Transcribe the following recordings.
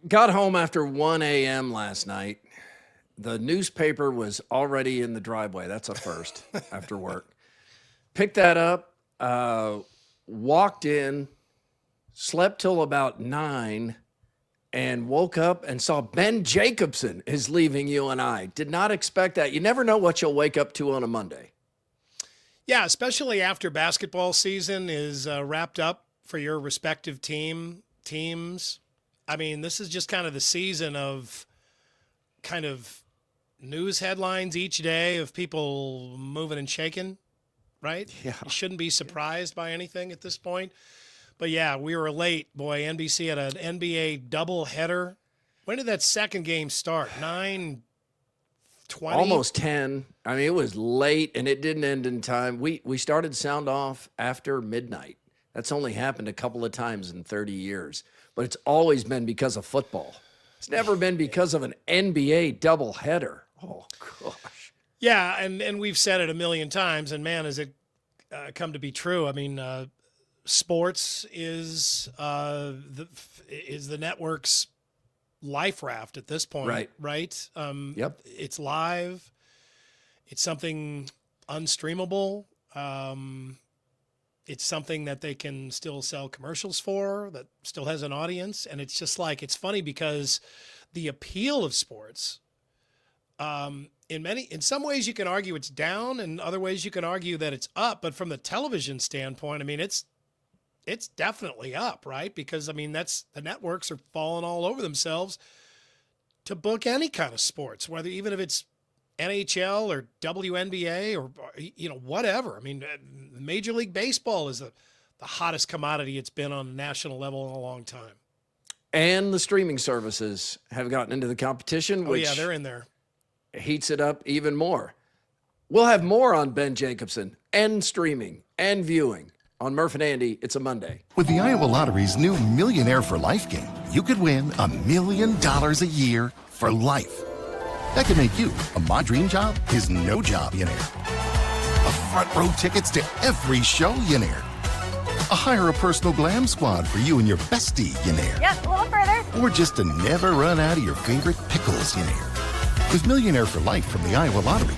Got home after 1 a.m. last night. The newspaper was already in the driveway. That's a first after work. Picked that up, walked in, slept till about 9, and woke up and saw Ben Jacobson is leaving UNI. Did not expect that. You never know what you'll wake up to on a Monday. Yeah, especially after basketball season is wrapped up for your respective teams. I mean, this is just kind of the season of kind of news headlines each day of people moving and shaking, right? Yeah. You shouldn't be surprised by anything at this point. But yeah, we were late. Boy, NBC had an NBA doubleheader. When did that second game start? 9:20? Almost 10. I mean, it was late and it didn't end in time. We started sound off after midnight. That's only happened a couple of times in 30 years. But it's always been because of football. It's never been because of an NBA doubleheader. Oh, gosh. Yeah, and we've said it a million times, and man, has it come to be true. I mean, sports is the network's life raft at this point, right? Yep. It's live. It's something unstreamable. It's something that they can still sell commercials for, that still has an audience. And it's just like, it's funny because the appeal of sports, in some ways you can argue it's down, and other ways you can argue that it's up. But from the television standpoint, I mean, it's definitely up, right? Because I mean, the networks are falling all over themselves to book any kind of sports, whether even if it's NHL or WNBA or whatever. I mean, Major League Baseball is the hottest commodity it's been on a national level in a long time. And the streaming services have gotten into the competition, which they're in there. Heats it up even more. We'll have more on Ben Jacobson and streaming and viewing on Murph and Andy. It's a Monday. With the Iowa Lottery's new Millionaire for Life game, you could win $1 million a year for life. That could make you a My Dream Job is No Job-ionaire, a front row tickets to every show-yonaire, a hire a personal glam squad for you and your bestie-yonaire. Yep, a little further. Or just to never run out of your favorite pickles-yonaire. With Millionaire for Life from the Iowa Lottery,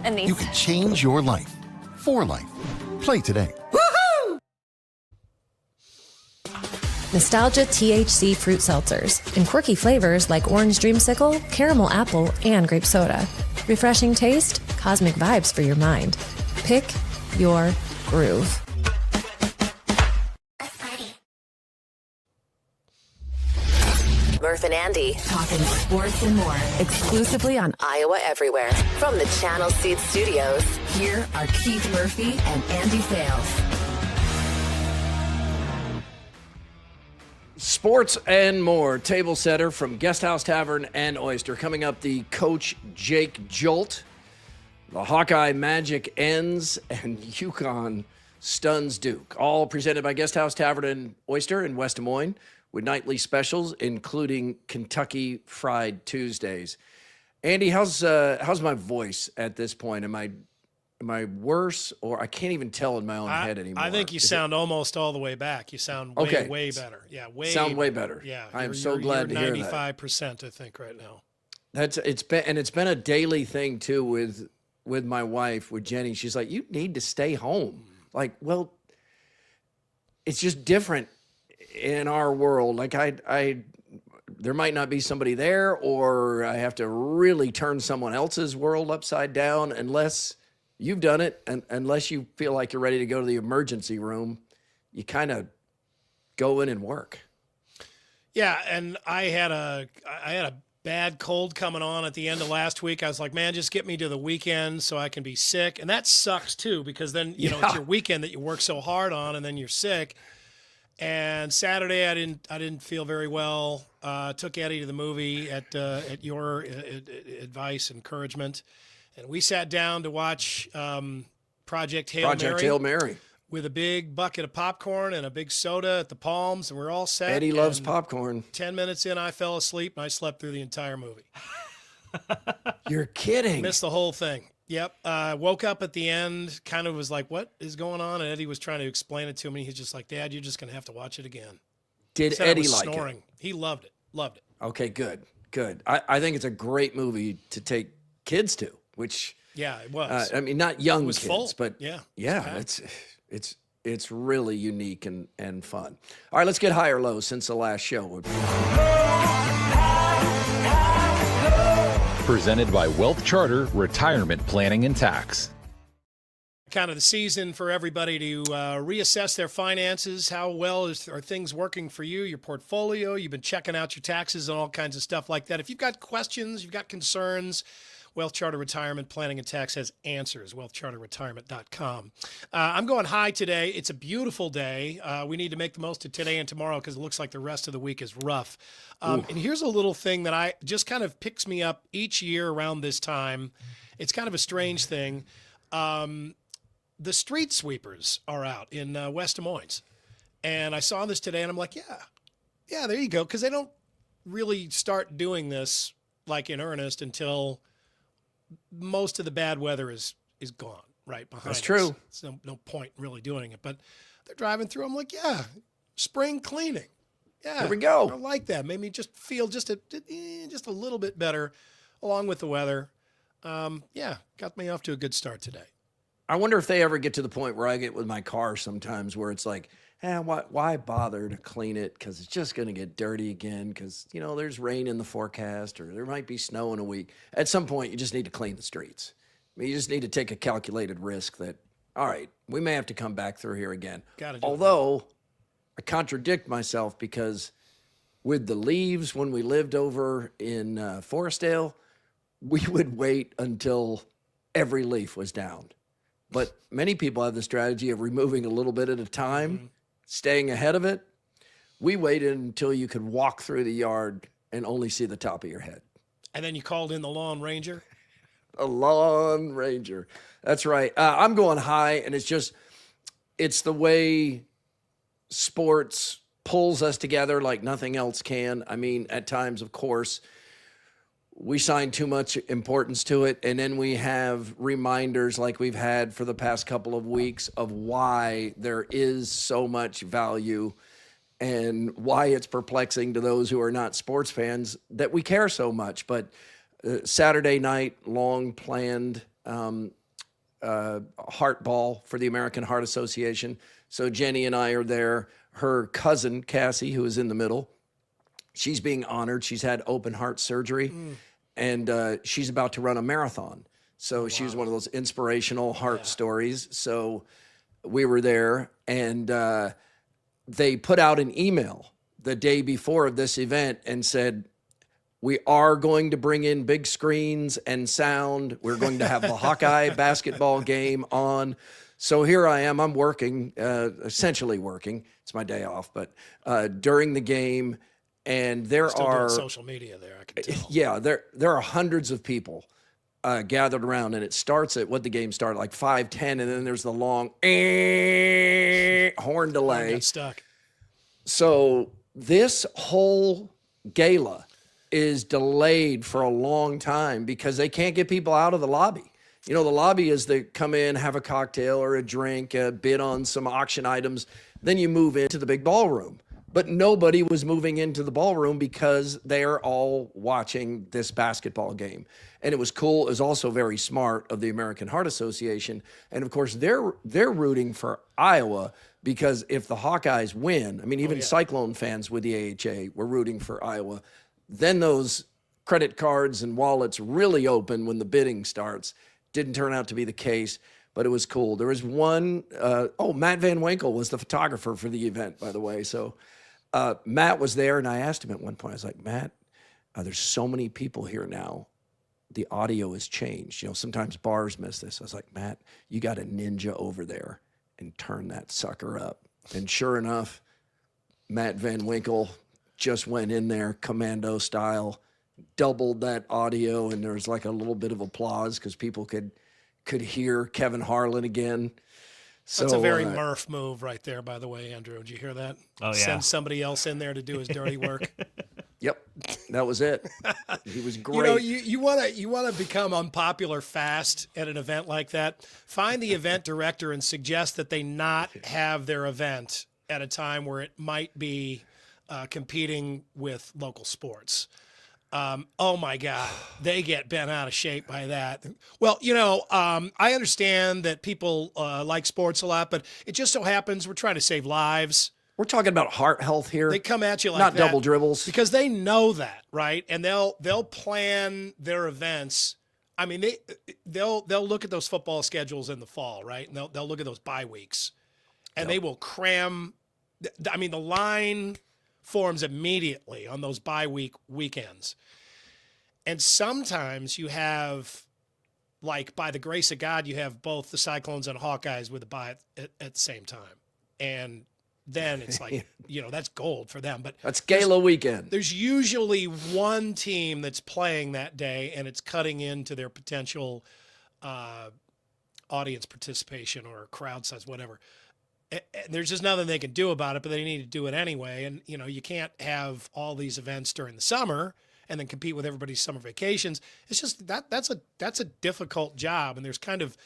And these. you can change your life for life. Play today. Nostalgia THC fruit seltzers in quirky flavors like orange dreamsicle, caramel apple, and grape soda. Refreshing taste, cosmic vibes for your mind. Pick your groove. Murph and Andy, talking sports and more, exclusively on Iowa Everywhere. From the Channel Seed Studios, here are Keith Murphy and Andy Sales. Sports and more. Table setter from Guesthouse Tavern and Oyster. Coming up, the Coach Jake Jolt. The Hawkeye magic ends and UConn stuns Duke. All presented by Guesthouse Tavern and Oyster in West Des Moines, with nightly specials, including Kentucky Fried Tuesdays. Andy, how's my voice at this point? Am I worse, or I can't even tell in my own head anymore? I think you sound almost all the way back. You sound way better. Yeah, way better. Yeah, I am so glad to hear that. 95%, I think, right now. It's been a daily thing too with my wife, with Jenny. She's like, you need to stay home. Like, well, it's just different in our world. Like there might not be somebody there, or I have to really turn someone else's world upside down unless you've done it. And unless you feel like you're ready to go to the emergency room, you kind of go in and work. Yeah. And I had a bad cold coming on at the end of last week. I was like, man, just get me to the weekend so I can be sick. And that sucks too, because then, it's your weekend that you work so hard on, and then you're sick. And Saturday, I didn't feel very well. Took Eddie to the movie at your advice, encouragement, and we sat down to watch Project Hail Mary with a big bucket of popcorn and a big soda at the Palms, and we're all set. Eddie loves popcorn. 10 minutes in, I fell asleep, and I slept through the entire movie. You're kidding. Missed the whole thing. Yep. Woke up at the end, kind of was like, what is going on? And Eddie was trying to explain it to me. He's just like, Dad, you're just going to have to watch it again. Did Said I Eddie was like snoring. it? He loved it. Loved it. Okay, good. I think it's a great movie to take kids to, which Yeah, it was. I mean, not young was kids, full. but Yeah, it's really unique and fun. All right, let's get high or low since the last show. Presented by Wealth Charter Retirement Planning and Tax. Kind of the season for everybody to reassess their finances. How well are things working for you, your portfolio? You've been checking out your taxes and all kinds of stuff like that. If you've got questions, you've got concerns, Wealth Charter Retirement Planning and Tax has answers, wealthcharterretirement.com. I'm going high today. It's a beautiful day. We need to make the most of today and tomorrow because it looks like the rest of the week is rough. And here's a little thing that I just kind of picks me up each year around this time. It's kind of a strange thing. The street sweepers are out in West Des Moines. And I saw this today, and I'm like, yeah, there you go. Because they don't really start doing this like in earnest until most of the bad weather is gone, right behind us. That's true. There's no point in really doing it. But they're driving through. I'm like, yeah, spring cleaning. Yeah, There we go. I like that. Made me just feel just a little bit better along with the weather. Got me off to a good start today. I wonder if they ever get to the point where I get with my car sometimes where it's like, why bother to clean it? Because it's just going to get dirty again because, there's rain in the forecast or there might be snow in a week. At some point, you just need to clean the streets. I mean, you just need to take a calculated risk that, all right, we may have to come back through here again. Although I contradict myself because with the leaves, when we lived over in Forestdale, we would wait until every leaf was down. But many people have the strategy of removing a little bit at a time, staying ahead of it. We waited until you could walk through the yard and only see the top of your head. And then you called in the lawn ranger? A lawn ranger. That's right. I'm going high, and it's the way sports pulls us together like nothing else can. I mean, at times, of course, we assign too much importance to it, and then we have reminders like we've had for the past couple of weeks of why there is so much value and why it's perplexing to those who are not sports fans that we care so much. But Saturday night, long-planned heart ball for the American Heart Association. So Jenny and I are there. Her cousin, Cassie, who is in the middle, she's being honored. She's had open heart surgery, and she's about to run a marathon. So she's one of those inspirational heart stories. So we were there, and they put out an email the day before of this event and said, we are going to bring in big screens and sound. We're going to have the Hawkeye basketball game on. So here I am. I'm working, essentially working. It's my day off, but during the game, and there Still are doing social media there, I can tell. Yeah, there are hundreds of people gathered around, and it starts at what the game started like 5:10, and then there's the long horn delay. I got stuck. So this whole gala is delayed for a long time because they can't get people out of the lobby. The lobby is they come in, have a cocktail or a drink, bid on some auction items. Then you move into the big ballroom. But nobody was moving into the ballroom because they're all watching this basketball game. And it was cool. It was also very smart of the American Heart Association. And of course, they're rooting for Iowa because if the Hawkeyes win, I mean, even Cyclone fans with the AHA were rooting for Iowa. Then those credit cards and wallets really open when the bidding starts. Didn't turn out to be the case, but it was cool. There was one, Matt Van Winkle was the photographer for the event, by the way. So Matt was there, and I asked him at one point, I was like, Matt, there's so many people here now. The audio has changed. Sometimes bars miss this. I was like, Matt, you got a ninja over there and turn that sucker up. And sure enough, Matt Van Winkle just went in there commando style, doubled that audio, and there was like a little bit of applause because people could hear Kevin Harlan again. So, That's a very Murph move right there, by the way, Andrew. Did you hear that? Oh, yeah. Send somebody else in there to do his dirty work. Yep, that was it. He was great. You want to become unpopular fast at an event like that. Find the event director and suggest that they not have their event at a time where it might be competing with local sports. Oh my God, they get bent out of shape by that. Well, I understand that people like sports a lot, but it just so happens we're trying to save lives. We're talking about heart health here. They come at you like not that double dribbles, because they know that, right? And they'll plan their events. I mean, they'll look at those football schedules in the fall, right? And they'll look at those bye weeks, and they will cram. I mean, the line forms immediately on those bye weekends. And sometimes you have, like, by the grace of God, you have both the Cyclones and Hawkeyes with a bye at the same time. And then it's like, that's gold for them. But that's gala weekend. There's usually one team that's playing that day, and it's cutting into their potential audience participation or crowd size, whatever. And there's just nothing they can do about it, but they need to do it anyway. And, you can't have all these events during the summer and then compete with everybody's summer vacations. It's just that's a difficult job, and there's kind of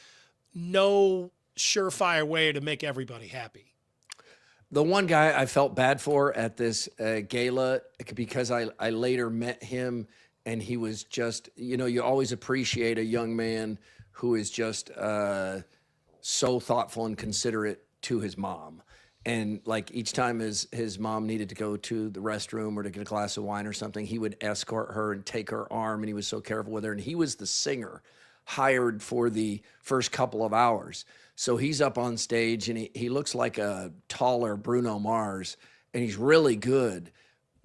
no surefire way to make everybody happy. The one guy I felt bad for at this gala, because I later met him, and he was just, you always appreciate a young man who is just so thoughtful and considerate to his mom. And like each time his mom needed to go to the restroom or to get a glass of wine or something, he would escort her and take her arm, and he was so careful with her. And he was the singer hired for the first couple of hours. So he's up on stage, and he looks like a taller Bruno Mars, and he's really good,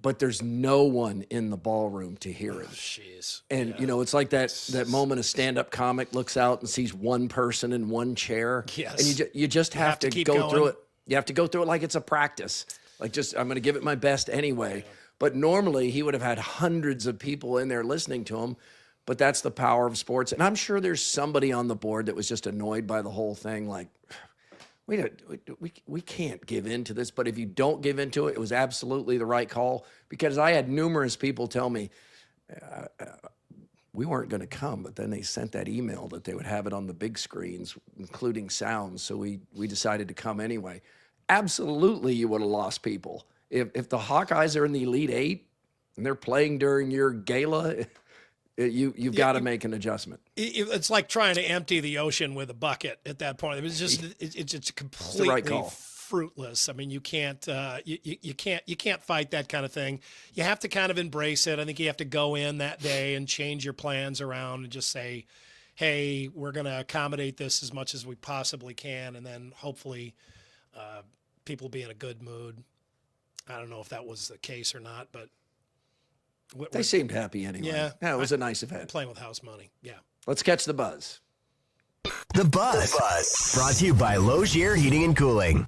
but there's no one in the ballroom to hear him. Jeez. And, it's like that moment a stand-up comic looks out and sees one person in one chair. Yes. And you just have to keep go going. through it. You have to go through it like it's a practice. Like, I'm going to give it my best anyway. Yeah. But normally he would have had hundreds of people in there listening to him. But that's the power of sports. And I'm sure there's somebody on the board that was just annoyed by the whole thing. Like, we can't give in to this. But if you don't give into it, it was absolutely the right call. Because I had numerous people tell me, we weren't going to come, but then they sent that email that they would have it on the big screens, including sounds. So we decided to come anyway. Absolutely, you would have lost people. If the Hawkeyes are in the Elite Eight and they're playing during your gala, you've got to make an adjustment. It's like trying to empty the ocean with a bucket at that point. It's just it's completely right call. Fruitless. I mean, you can't fight that kind of thing. You have to kind of embrace it. I think you have to go in that day and change your plans around and just say, hey, we're going to accommodate this as much as we possibly can, and then hopefully people be in a good mood. I don't know if that was the case or not, but they seemed happy anyway. Yeah, it was a nice event. Playing with house money. Yeah. Let's catch the buzz. The Buzz. Brought to you by Logier Heating and Cooling.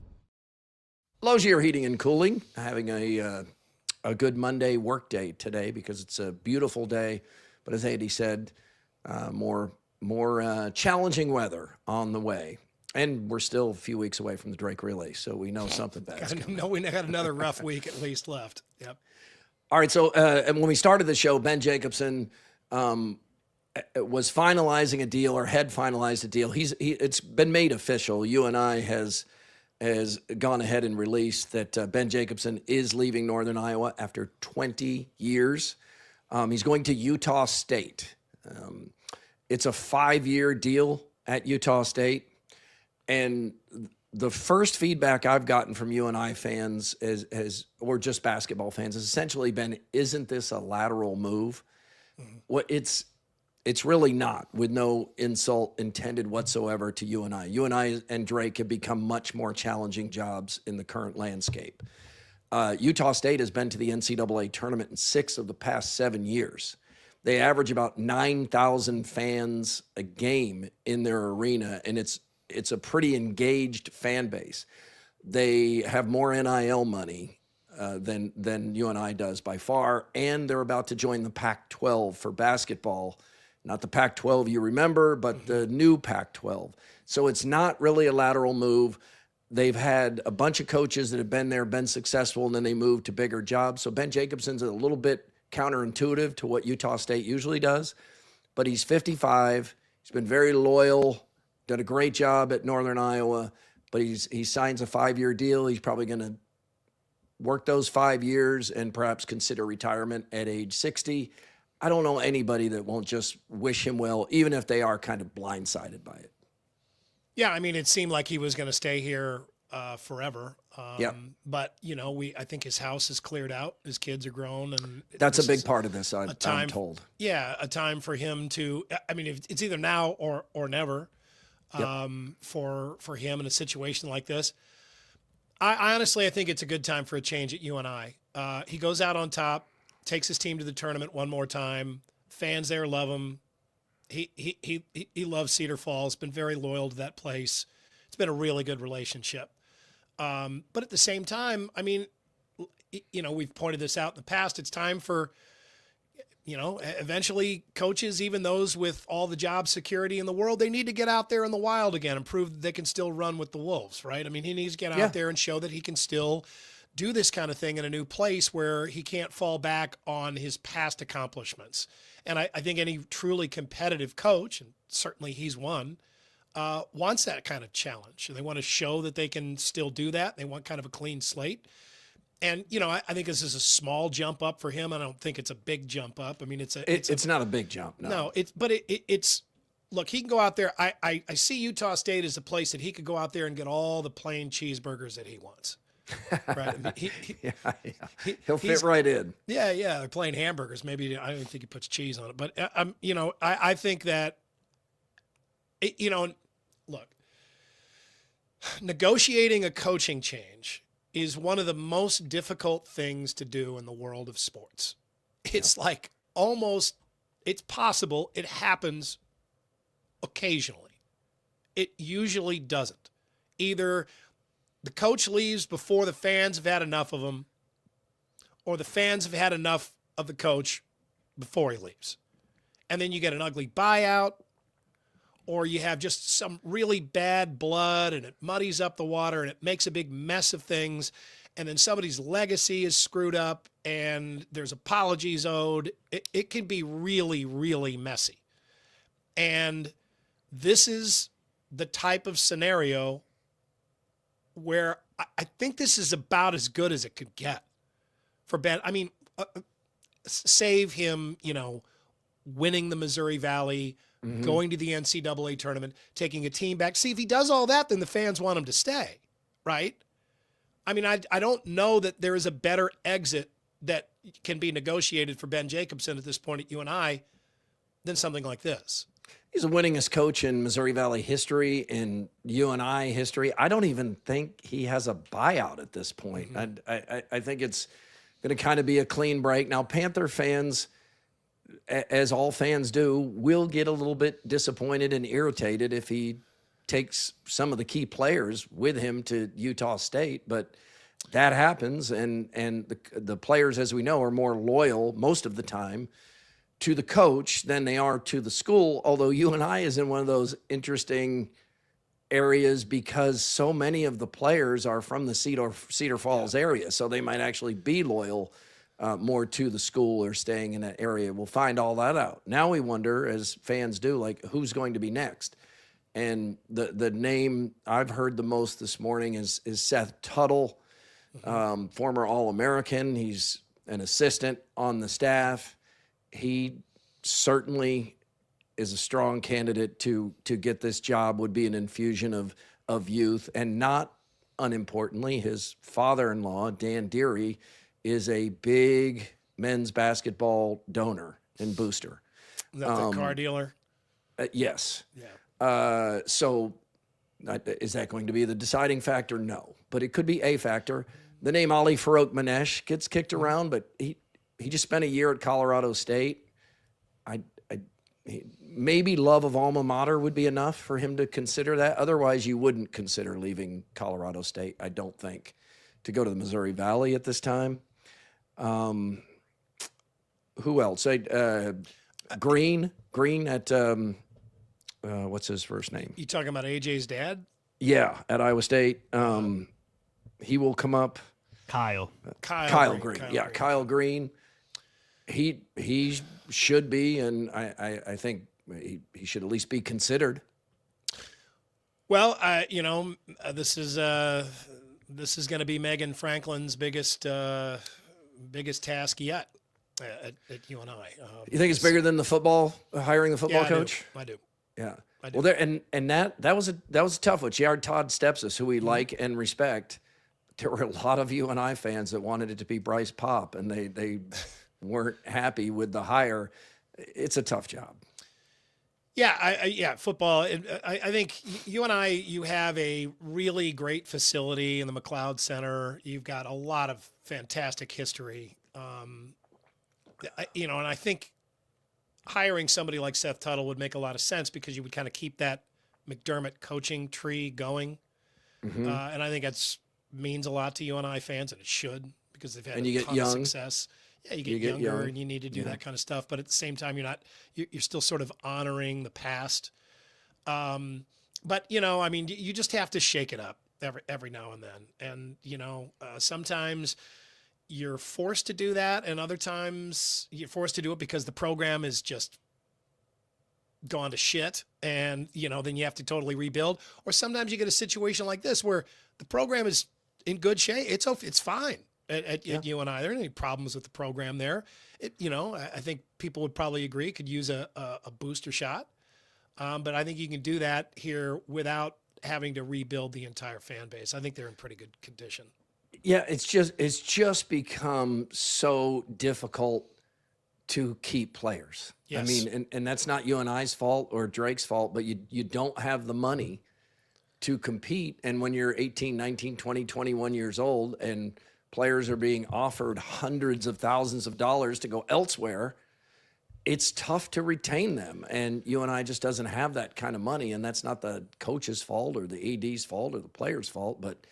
Logier Heating and Cooling, having a good Monday work day today because it's a beautiful day. But as Andy said, more challenging weather on the way. And we're still a few weeks away from the Drake Relay, so we know something bad's coming. No, we got another rough week at least left. Yep. All right, so and when we started the show, Ben Jacobson was finalizing a deal or had finalized a deal. It's been made official. UNI has gone ahead and released that Ben Jacobson is leaving Northern Iowa after 20 years. He's going to Utah State. It's a 5-year deal at Utah State. And the first feedback I've gotten from UNI fans or just basketball fans has essentially been, isn't this a lateral move? Mm-hmm. Well, it's really not, with no insult intended whatsoever to UNI. UNI and Drake have become much more challenging jobs in the current landscape. Utah State has been to the NCAA tournament in 6 of the past 7 years. They average about 9,000 fans a game in their arena, and it's a pretty engaged fan base. They have more NIL money than UNI does by far, and they're about to join the Pac-12 for basketball. Not the Pac-12 you remember, but the new Pac-12. So it's not really a lateral move. They've had a bunch of coaches that have been there, been successful, and then they moved to bigger jobs. So Ben Jacobson's a little bit counterintuitive to what Utah State usually does, but he's 55. He's been very loyal, done a great job at Northern Iowa, but he signs a 5-year deal. He's probably going to work those 5 years and perhaps consider retirement at age 60. I don't know anybody that won't just wish him well, even if they are kind of blindsided by it. Yeah, I mean, it seemed like he was going to stay here forever. Yep. But I think his house is cleared out. His kids are grown, and That's a big part of this. I'm told. Yeah, a time for him to. I mean, it's either now or never. For him in a situation like this. I honestly think it's a good time for a change at UNI. He goes out on top, takes his team to the tournament one more time. Fans there love him. He loves Cedar Falls, been very loyal to that place. It's been a really good relationship. But at the same time, I mean, we've pointed this out in the past. It's time for, eventually coaches, even those with all the job security in the world, they need to get out there in the wild again and prove that they can still run with the Wolves, right? I mean, he needs to get out there and show that he can still do this kind of thing in a new place where he can't fall back on his past accomplishments. And I think any truly competitive coach, and certainly he's one, wants that kind of challenge. And they want to show that they can still do that. They want kind of a clean slate. And, I think this is a small jump up for him. I don't think it's a big jump up. I mean, it's not a big jump. No, it's look, he can go out there. I see Utah State as a place that he could go out there and get all the plain cheeseburgers that he wants. Right. I mean, he'll fit right in. Yeah. They're plain hamburgers. Maybe I don't think he puts cheese on it, but I think that, look, negotiating a coaching change is one of the most difficult things to do in the world of sports. It's like it's possible. It happens occasionally. It usually doesn't. Either the coach leaves before the fans have had enough of him, or the fans have had enough of the coach before he leaves. And then you get an ugly buyout, or you have just some really bad blood and it muddies up the water and it makes a big mess of things. And then somebody's legacy is screwed up and there's apologies owed. It can be really, really messy. And this is the type of scenario where I think this is about as good as it could get for Ben. I mean, save him, winning the Missouri Valley, going to the NCAA tournament, taking a team back. See, if he does all that, then the fans want him to stay, right? I mean, I don't know that there is a better exit that can be negotiated for Ben Jacobson at this point at UNI than something like this. He's the winningest coach in Missouri Valley history, in UNI history. I don't even think he has a buyout at this point. I think it's going to kind of be a clean break. Now, Panther fans, as all fans do, will get a little bit disappointed and irritated if he takes some of the key players with him to Utah State, but that happens, and the players, as we know, are more loyal most of the time to the coach than they are to the school, although UNI is in one of those interesting areas because so many of the players are from the Cedar Falls area, so they might actually be loyal more to the school or staying in that area. We'll find all that out. Now we wonder, as fans do, like, who's going to be next? And the name I've heard the most this morning is Seth Tuttle, former All-American. He's an assistant on the staff. He certainly is a strong candidate to get this job, would be an infusion of youth. And not unimportantly, his father-in-law, Dan Deary, is a big men's basketball donor and booster. Is that the car dealer? Yes. Yeah. So is that going to be the deciding factor? No, but it could be a factor. The name Ali Farouk Manesh gets kicked around, but he just spent a year at Colorado State. Maybe love of alma mater would be enough for him to consider that. Otherwise, you wouldn't consider leaving Colorado State, I don't think, to go to the Missouri Valley at this time. Who else? Green at what's his first name? You talking about AJ's dad? Yeah, at Iowa State. He will come up. Kyle Green. Yeah, Kyle Green. He should be, and I think he should at least be considered. Well, this is this is going to be Megan Franklin's biggest task yet at UNI. You think it's bigger than the football, hiring the football coach? I do. Yeah. I do. Well, that was a tough one. Jared Todd Stepsis, who we like and respect. There were a lot of UNI fans that wanted it to be Bryce Popp, and they weren't happy with the hire. It's a tough job. Yeah, football. I think UNI, you have a really great facility in the McLeod Center. You've got a lot of fantastic history. And I think hiring somebody like Seth Tuttle would make a lot of sense because you would kind of keep that McDermott coaching tree going. Mm-hmm. And I think that's means a lot to UNI fans, and it should, because they've had a ton of success. Yeah, you get younger young. and you need to do that kind of stuff. But at the same time, you're still sort of honoring the past. But, you just have to shake it up every now and then. And, sometimes you're forced to do that. And other times you're forced to do it because the program is just gone to shit. And, then you have to totally rebuild. Or sometimes you get a situation like this where the program is in good shape. It's fine. At UNI, there aren't any problems with the program there. I think people would probably agree could use a booster shot, but I think you can do that here without having to rebuild the entire fan base. I think they're in pretty good condition. Yeah, it's just become so difficult to keep players. Yes. I mean, and that's not UNI's fault or Drake's fault, but you don't have the money to compete. And when you're 18, 19, 20, 21 years old and players are being offered hundreds of thousands of dollars to go elsewhere, it's tough to retain them. And UNI just doesn't have that kind of money. And that's not the coach's fault or the AD's fault or the player's fault. But,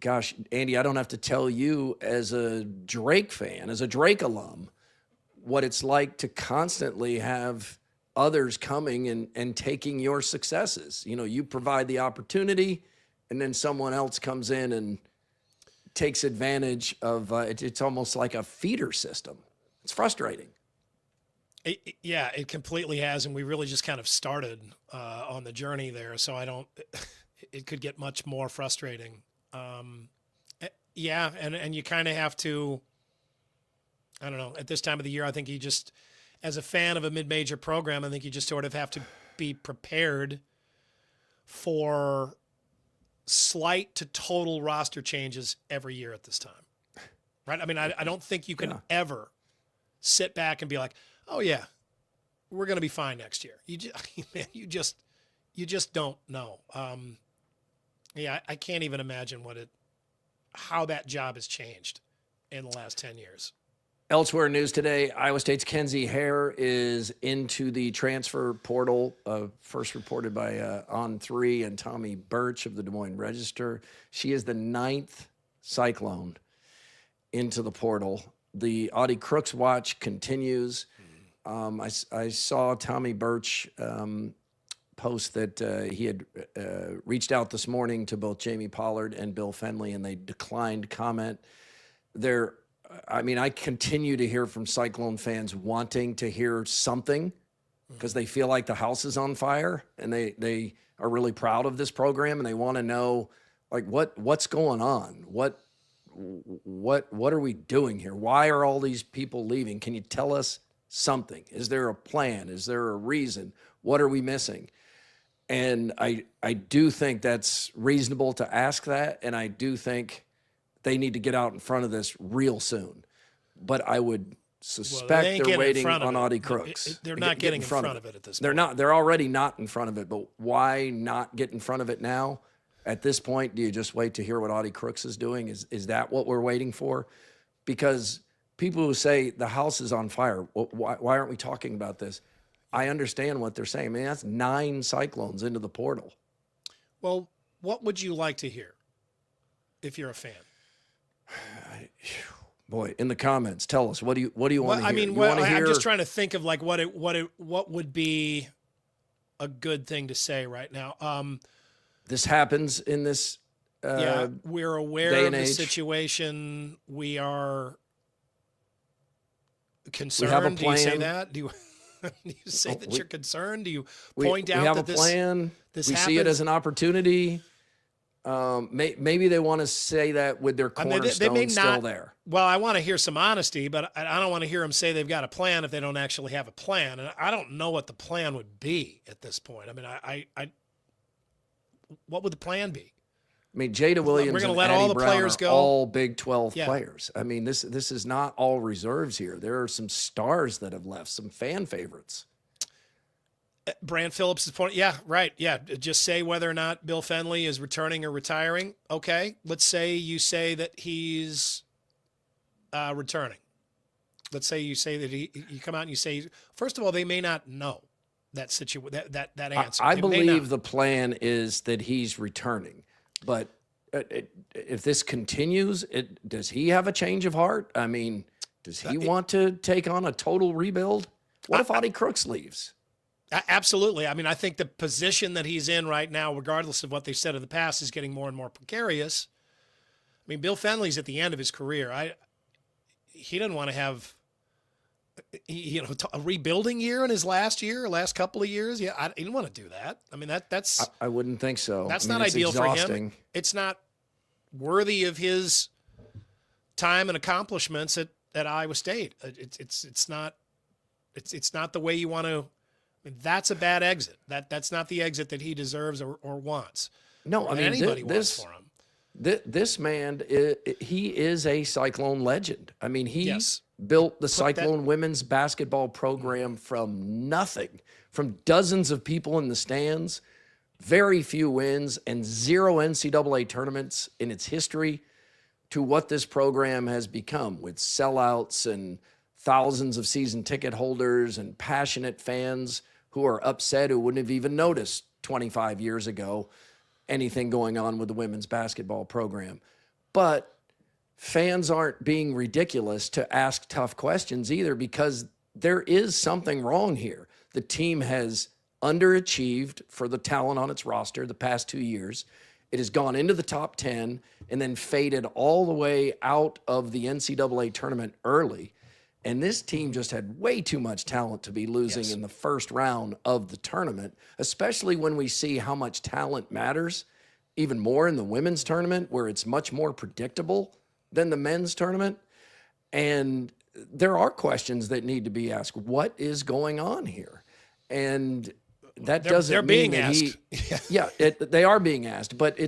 gosh, Andy, I don't have to tell you as a Drake fan, as a Drake alum, what it's like to constantly have others coming and taking your successes. You provide the opportunity and then someone else comes in and takes advantage of it's almost like a feeder system. It's frustrating. It completely has, and we really just kind of started on the journey there. So it could get much more frustrating. And you kind of have to, I don't know, at this time of the year, I think you just, as a fan of a mid-major program, I think you just sort of have to be prepared for slight to total roster changes every year at this time, right? I mean, I don't think you can ever sit back and be like, oh yeah, we're going to be fine next year. You just don't know. I can't even imagine how that job has changed in the last 10 years. Elsewhere news today, Iowa State's Kenzie Hare is into the transfer portal, first reported by On3 and Tommy Birch of the Des Moines Register. She is the 9th Cyclone into the portal. The Audie Crooks watch continues. I saw Tommy Birch post that he had reached out this morning to both Jamie Pollard and Bill Fenley, and they declined comment. I continue to hear from Cyclone fans wanting to hear something because they feel like the house is on fire, and they are really proud of this program, and they want to know, like, what's going on? What are we doing here? Why are all these people leaving? Can you tell us something? Is there a plan? Is there a reason? What are we missing? And I do think that's reasonable to ask that, and I do think they need to get out in front of this real soon. But I would suspect they're waiting on Audie Crooks. They're not getting in front of it at this point. They're not. They're already not in front of it. But why not get in front of it now? At this point, do you just wait to hear what Audie Crooks is doing? Is that what we're waiting for? Because people who say the house is on fire, why aren't we talking about this? I understand what they're saying. I mean, that's 9 Cyclones into the portal. Well, what would you like to hear if you're a fan? Boy, in the comments, tell us, what do you want to hear? I mean, I'm just trying to think of like what would be a good thing to say right now. This happens in this we're aware of the situation. We are concerned. We have a plan. Do you say that? Do you say that you're concerned? Do you point out we have that a plan? This we happens? see it as an opportunity. Maybe they want to say that with their cornerstone still there. Well, I want to hear some honesty, but I don't want to hear them say they've got a plan if they don't actually have a plan. And I don't know what the plan would be at this point. I mean, what would the plan be? I mean, Jada Williams We're going and to let Addie all the Brown players are go. all Big 12 Yeah. players. I mean, this is not all reserves here. There are some stars that have left, some fan favorites. Brand Phillips' point. Yeah, right. Yeah. Just say whether or not Bill Fenley is returning or retiring. Okay. Let's say you say that he's returning. Let's say you say that you come out and you say, first of all, they may not know that that answer. I believe the plan is that he's returning, but if this continues, does he have a change of heart? I mean, does he want to take on a total rebuild? What if Audie Crooks leaves? Absolutely. I mean, I think the position that he's in right now, regardless of what they've said in the past, is getting more and more precarious. I mean, Bill Fenley's at the end of his career. He doesn't want to have, a rebuilding year in his last couple of years. Yeah, he didn't want to do that. I mean, that's. I wouldn't think so. That's not ideal exhausting for him. It's not worthy of his time and accomplishments at Iowa State. It's not the way you want to. I mean, that's a bad exit. That's not the exit that he deserves or wants. No, I mean, anybody wants for him. This man, he is a Cyclone legend. I mean, he built the Cyclone women's basketball program from nothing, from dozens of people in the stands, very few wins, and 0 NCAA tournaments in its history, to what this program has become with sellouts and thousands of season ticket holders and passionate fans who are upset, who wouldn't have even noticed 25 years ago anything going on with the women's basketball program. But fans aren't being ridiculous to ask tough questions either, because there is something wrong here. The team has underachieved for the talent on its roster the past 2 years. It has gone into the top 10 and then faded all the way out of the NCAA tournament early. And this team just had way too much talent to be losing in the first round of the tournament, especially when we see how much talent matters, even more in the women's tournament, where it's much more predictable than the men's tournament. And there are questions that need to be asked. What is going on here? And that doesn't mean that they are being asked, but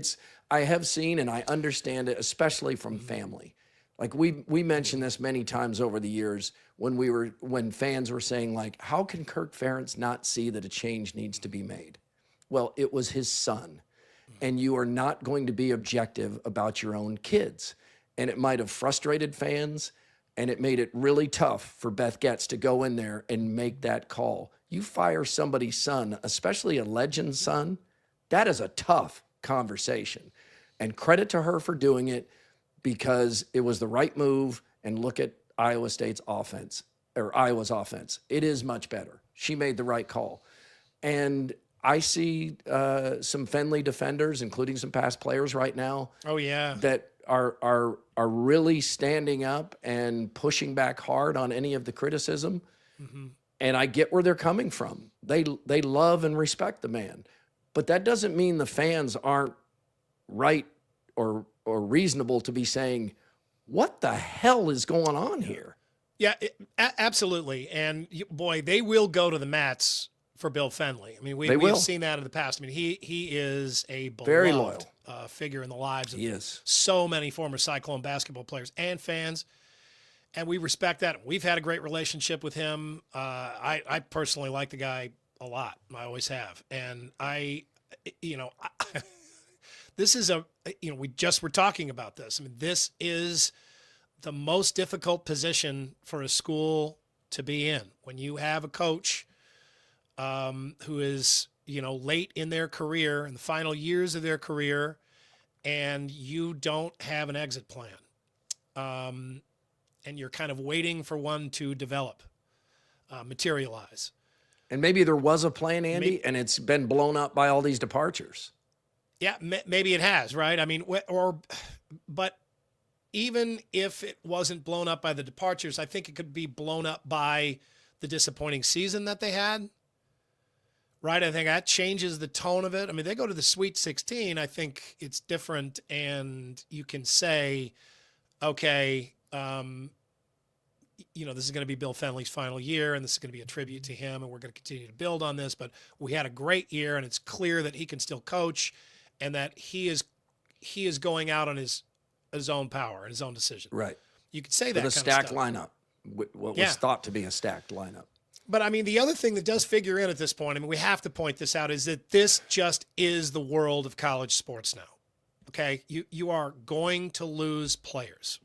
I have seen and I understand it, especially from family. Like we mentioned this many times over the years when fans were saying, like, how can Kirk Ferentz not see that a change needs to be made? Well, it was his son, and you are not going to be objective about your own kids. And it might have frustrated fans, and it made it really tough for Beth Getz to go in there and make that call. You fire somebody's son, especially a legend's son, that is a tough conversation. And credit to her for doing it, because it was the right move. And look at Iowa State's offense, or Iowa's offense. It is much better. She made the right call. And I see some Fenley defenders, including some past players right now. Oh, yeah. That are really standing up and pushing back hard on any of the criticism. Mm-hmm. And I get where they're coming from. They love and respect the man. But that doesn't mean the fans aren't right or reasonable to be saying, what the hell is going on here? Yeah, absolutely. And boy, they will go to the mats for Bill Fenley. I mean, we've seen that in the past. I mean, he is a beloved, very loyal figure in the lives of so many former Cyclone basketball players and fans. And we respect that. We've had a great relationship with him. I personally like the guy a lot. I always have. And this is we just were talking about this. I mean, this is the most difficult position for a school to be in when you have a coach who is, late in their career, in the final years of their career, and you don't have an exit plan. And you're kind of waiting for one to develop, materialize. And maybe there was a plan, Andy, and it's been blown up by all these departures. Yeah, maybe it has, right? I mean, but even if it wasn't blown up by the departures, I think it could be blown up by the disappointing season that they had, right? I think that changes the tone of it. I mean, they go to the Sweet 16. I think it's different, and you can say, okay, this is going to be Bill Fenley's final year, and this is going to be a tribute to him, and we're going to continue to build on this. But we had a great year, and it's clear that he can still coach, and that he is going out on his own power and his own decision. Right. You could say that. With a stacked lineup, what was thought to be a stacked lineup. But I mean, the other thing that does figure in at this point, I mean, we have to point this out, is that this just is the world of college sports now. Okay, you are going to lose players.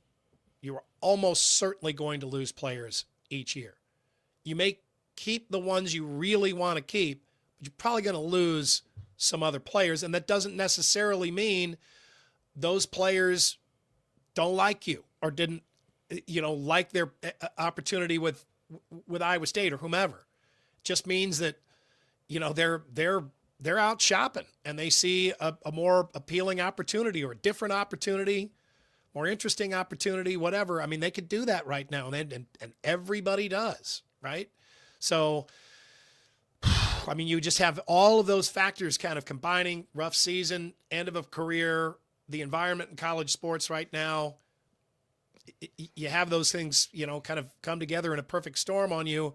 You are almost certainly going to lose players each year. You may keep the ones you really want to keep, but you're probably going to lose some other players, and that doesn't necessarily mean those players don't like you or didn't, like their opportunity with Iowa State or whomever. It just means that, they're out shopping and they see a more appealing opportunity or a different opportunity, more interesting opportunity, whatever. I mean, they could do that right now, and everybody does, right? So, I mean, you just have all of those factors kind of combining: rough season, end of a career, the environment in college sports right now. You have those things, kind of come together in a perfect storm on you.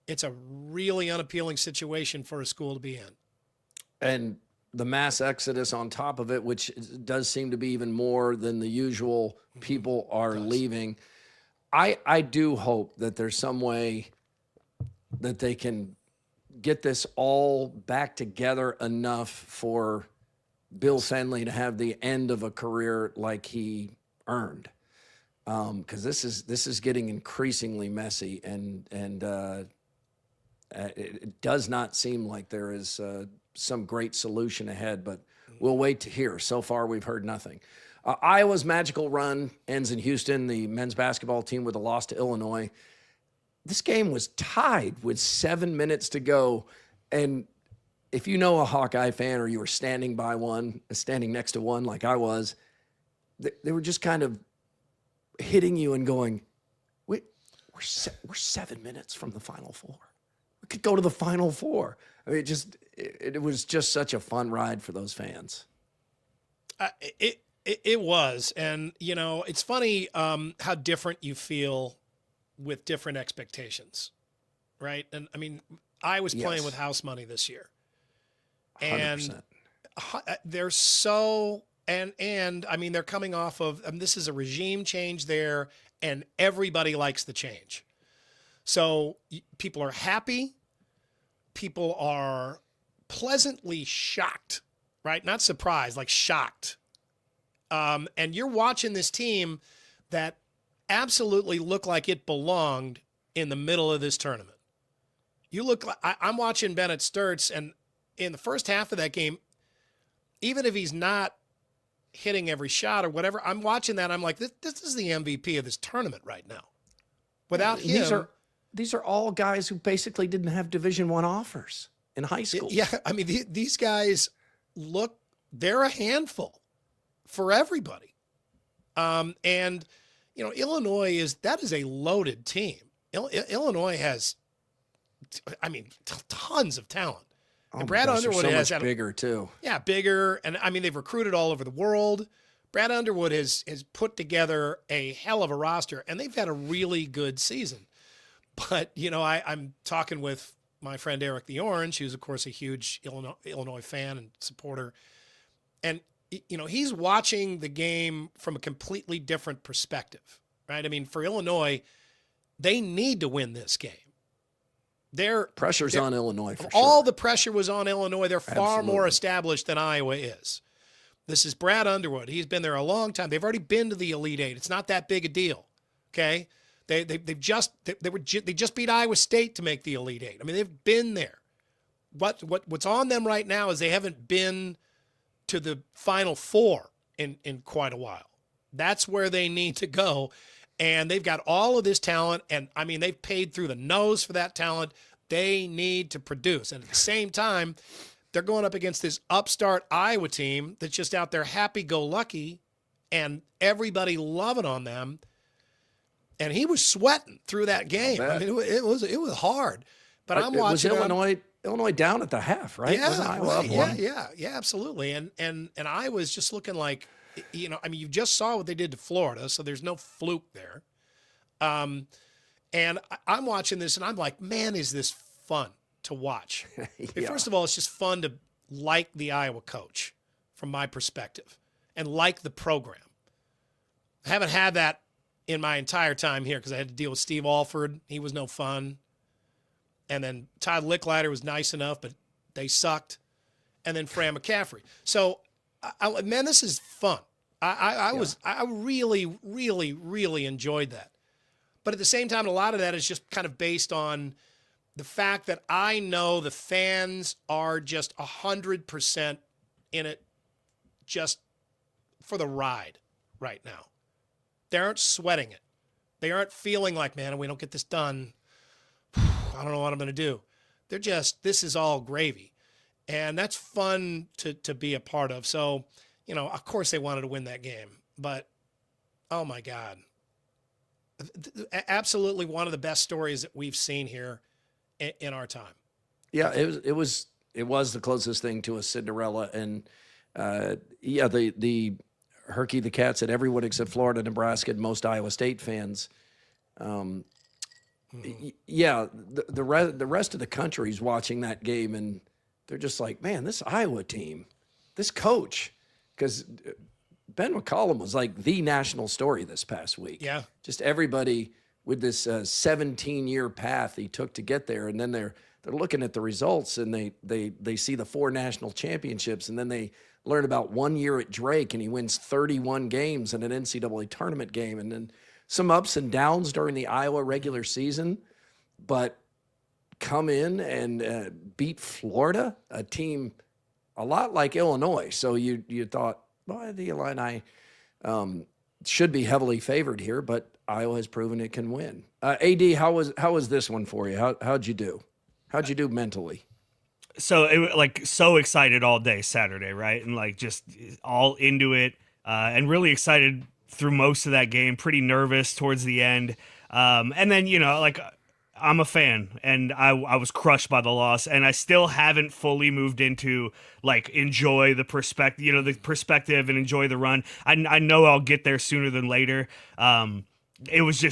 It's a really unappealing situation for a school to be in. And the mass exodus on top of it, which does seem to be even more than the usual people are leaving. I do hope that there's some way that they can get this all back together enough for Bill Fenley to have the end of a career like he earned. Because this is getting increasingly messy, and it does not seem like there is some great solution ahead, but we'll wait to hear. So far, we've heard nothing. Iowa's magical run ends in Houston. The men's basketball team with a loss to Illinois. This game was tied with 7 minutes to go, and if you know a Hawkeye fan or you were standing next to one like I was, they were just kind of hitting you and going, we're 7 minutes from the Final Four. We could go to the Final Four. I mean, it was just such a fun ride for those fans. It was, and it's funny how different you feel with different expectations, right? And I mean, I was playing with house money this year, and 100%. They're so. And I mean, they're coming off of, this is a regime change there, and everybody likes the change. So people are happy. People are pleasantly shocked, right? Not surprised, like shocked. And you're watching this team that absolutely looked like it belonged in the middle of this tournament. You look like, I'm watching Bennett Sturts, and in the first half of that game, even if he's not hitting every shot or whatever, I'm watching that. I'm like, this is the MVP of this tournament right now. Without him, these are all guys who basically didn't have Division I offers in high school. Yeah, I mean, these guys they're a handful for everybody. And Illinois is a loaded team. Illinois has, tons of talent. And Brad Underwood has much bigger too. Yeah, bigger. And I mean, they've recruited all over the world. Brad Underwood has put together a hell of a roster, and they've had a really good season. But, I'm talking with my friend Eric the Orange, who's, of course, a huge Illinois fan and supporter. And, he's watching the game from a completely different perspective, right? I mean, for Illinois, they need to win this game. Pressure's on Illinois for sure. All the pressure was on Illinois. They're far more established than Iowa is. This is Brad Underwood. He's been there a long time. They've already been to the Elite Eight. It's not that big a deal. Okay, they just beat Iowa State to make the Elite Eight. I mean, they've been there. What's on them right now is they haven't been to the Final Four in quite a while. That's where they need to go. And they've got all of this talent, and I mean, they've paid through the nose for that talent. They need to produce. And at the same time, they're going up against this upstart Iowa team that's just out there happy-go-lucky, and everybody loving on them. And he was sweating through that game. I mean, it was hard. But I'm watching. Was Illinois Illinois down at the half, right? Yeah, Wasn't Iowa right. up one? Yeah, absolutely. And I was just looking like, you just saw what they did to Florida, so there's no fluke there. And I'm watching this, and I'm like, man, is this fun to watch? Yeah. First of all, it's just fun to like the Iowa coach from my perspective and like the program. I haven't had that in my entire time here because I had to deal with Steve Alford. He was no fun. And then Todd Lickliter was nice enough, but they sucked. And then Fran McCaffrey. So, man, this is fun. I really, really, really enjoyed that. But at the same time, a lot of that is just kind of based on the fact that I know the fans are just 100% in it just for the ride right now. They aren't sweating it. They aren't feeling like, man, if we don't get this done, I don't know what I'm going to do. They're just, this is all gravy. And that's fun to be a part of. So, of course they wanted to win that game. But, oh, my God. Absolutely one of the best stories that we've seen here in our time. Yeah, it was the closest thing to a Cinderella. And, the Herky the Cats at everyone except Florida, Nebraska, and most Iowa State fans. Yeah, the rest of the country's watching that game, and they're just like, man, this Iowa team, this coach, because Ben McCollum was like the national story this past week. Yeah. Just everybody with this 17-year path he took to get there, and then they're looking at the results, and they see the 4 national championships, and then they learn about 1 year at Drake, and he wins 31 games in an NCAA tournament game, and then some ups and downs during the Iowa regular season, but come in and beat Florida, a team a lot like Illinois. So you thought, well, the Illini should be heavily favored here, but Iowa has proven it can win. AD, how was this one for you? How'd you do? How'd you do mentally? So so excited all day Saturday, right? And just all into it, and really excited through most of that game, pretty nervous towards the end. And then, I'm a fan, and I was crushed by the loss, and I still haven't fully moved into enjoy the perspective and enjoy the run. I know I'll get there sooner than later. It was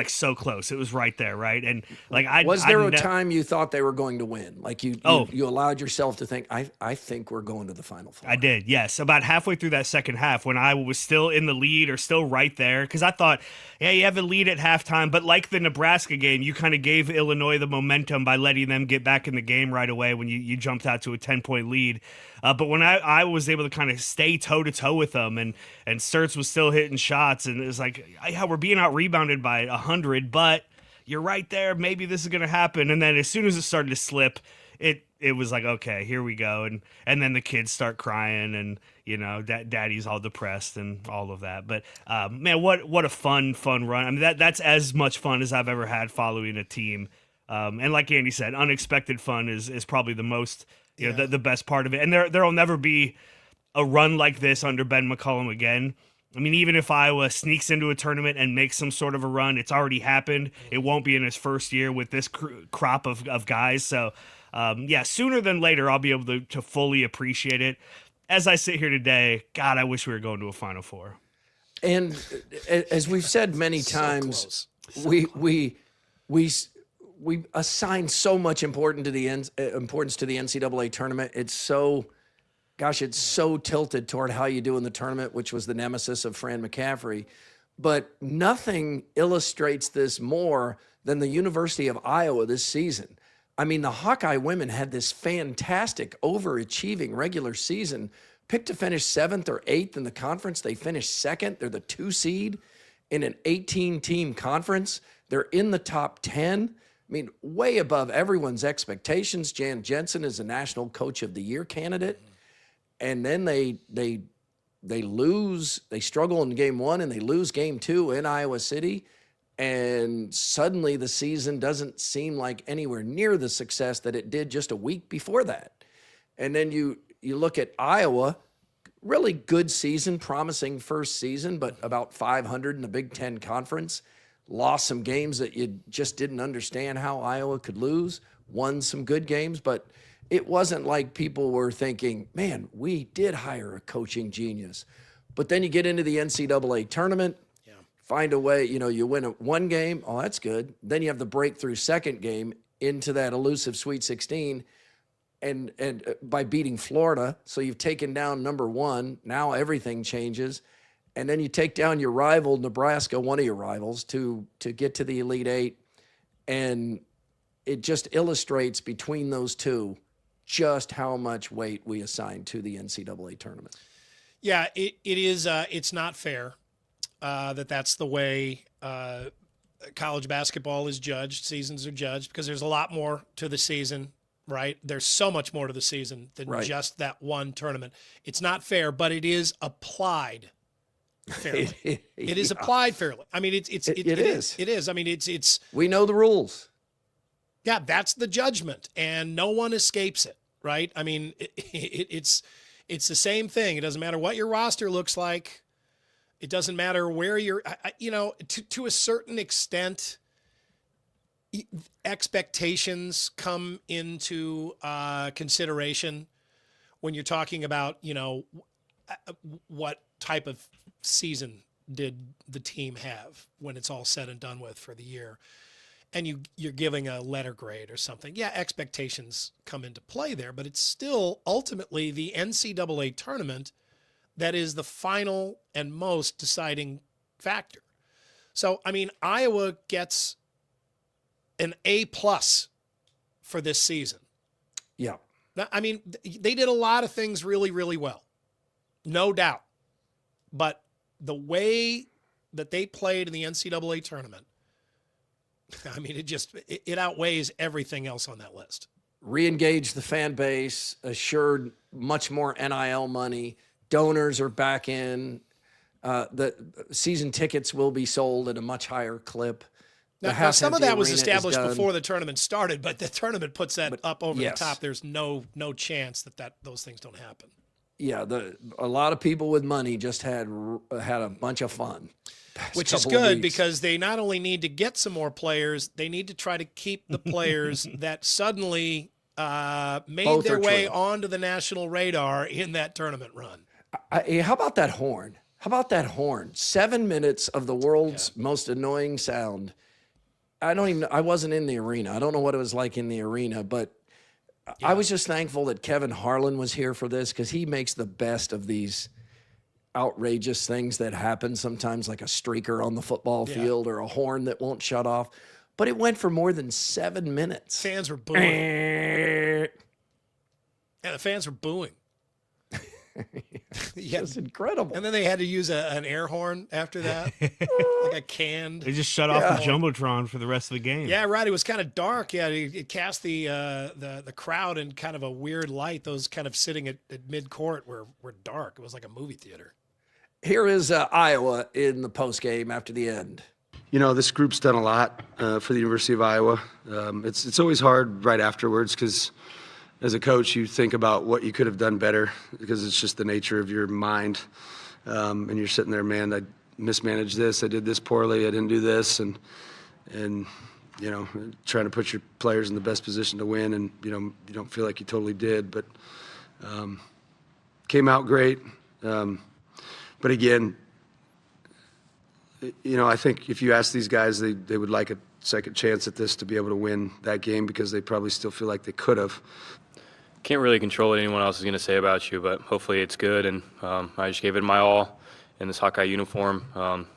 so close. It was right there, right? And was there a time you thought they were going to win? You allowed yourself to think, I think we're going to the Final Four. I did, yes. About halfway through that second half, when I was still in the lead or still right there, because I thought, yeah, you have a lead at halftime, but like the Nebraska game, you kind of gave Illinois the momentum by letting them get back in the game right away when you jumped out to a 10-point lead. But when I was able to kind of stay toe-to-toe with them, and Sturts was still hitting shots, and it was like, yeah, we're being out-rebounded by 100, but you're right there. Maybe this is going to happen. And then as soon as it started to slip, it was like, okay, here we go. And then the kids start crying, and, daddy's all depressed and all of that. But, man, what a fun run. I mean, that's as much fun as I've ever had following a team. And like Andy said, unexpected fun is probably the most – the best part of it. And there'll never be a run like this under Ben McCollum again. I mean, even if Iowa sneaks into a tournament and makes some sort of a run, it's already happened. It won't be in his first year with this crop of guys. So, sooner than later, I'll be able to fully appreciate it. As I sit here today, God, I wish we were going to a Final Four. And as we've said many times, we assign so much importance to the NCAA tournament. It's so tilted toward how you do in the tournament, which was the nemesis of Fran McCaffrey. But nothing illustrates this more than the University of Iowa this season. I mean, the Hawkeye women had this fantastic, overachieving regular season, picked to finish 7th or 8th in the conference. They finished 2nd. They're the 2 seed in an 18-team conference. They're in the top 10. I mean, way above everyone's expectations. Jan Jensen is a National Coach of the Year candidate. And then they lose. They struggle in game 1, and they lose game 2 in Iowa City. And suddenly the season doesn't seem like anywhere near the success that it did just a week before that. And then you look at Iowa, really good season, promising first season, but about 500 in the Big Ten Conference. Lost some games that you just didn't understand how Iowa could lose. won some good games, but it wasn't like people were thinking, man, we did hire a coaching genius. But then you get into the NCAA tournament, find a way, you win one game. Oh, that's good. Then you have the breakthrough second game into that elusive Sweet 16 and by beating Florida. So you've taken down number one. Now everything changes. And then you take down your rival, Nebraska, one of your rivals, to get to the Elite Eight. And it just illustrates between those two just how much weight we assign to the NCAA tournament. Yeah, it is. It's not fair that's the way college basketball is judged. Seasons are judged because there's a lot more to the season, right? There's so much more to the season than just that one tournament. It's not fair, but it is applied fairly. It is applied fairly. I mean, it is. It is. I mean, it's. We know the rules. Yeah, that's the judgment, and no one escapes it, right? I mean, it's the same thing. It doesn't matter what your roster looks like. It doesn't matter where you're, to a certain extent, expectations come into consideration when you're talking about, what type of season did the team have when it's all said and done with for the year. And you're giving a letter grade or something. Yeah, expectations come into play there, but it's still ultimately the NCAA tournament that is the final and most deciding factor. So, I mean, Iowa gets an A+ for this season. Yeah. I mean, they did a lot of things really, really well. No doubt. But the way that they played in the NCAA tournament, I mean, it outweighs everything else on that list. Re-engage the fan base, assured much more NIL money. Donors are back in. The season tickets will be sold at a much higher clip. Now some of that was established before the tournament started, but the tournament puts that up over the top. There's no chance that those things don't happen. Yeah, a lot of people with money just had a bunch of fun. Which is good because they not only need to get some more players, they need to try to keep the players that suddenly made their way onto the national radar in that tournament run. How about that horn? 7 minutes of the world's most annoying sound. I wasn't in the arena. I don't know what it was like in the arena, but I was just thankful that Kevin Harlan was here for this because he makes the best of these outrageous things that happen sometimes, like a streaker on the football field or a horn that won't shut off. But it went for more than 7 minutes. Fans were booing. Yeah, the fans were booing. It's incredible. And then they had to use an air horn after that, like a canned. They just shut off the Jumbotron for the rest of the game. Yeah, right. It was kind of dark. Yeah, it cast the crowd in kind of a weird light. Those kind of sitting at mid-court were dark. It was like a movie theater. Here is Iowa in the postgame after the end. This group's done a lot for the University of Iowa. It's always hard right afterwards because as a coach, you think about what you could have done better because it's just the nature of your mind. And you're sitting there, man, I mismanaged this. I did this poorly. I didn't do this. And trying to put your players in the best position to win. And, you don't feel like you totally did. But came out great. But again, I think if you ask these guys, they would like a second chance at this to be able to win that game because they probably still feel like they could have. Can't really control what anyone else is going to say about you, but hopefully it's good. And I just gave it my all in this Hawkeye uniform.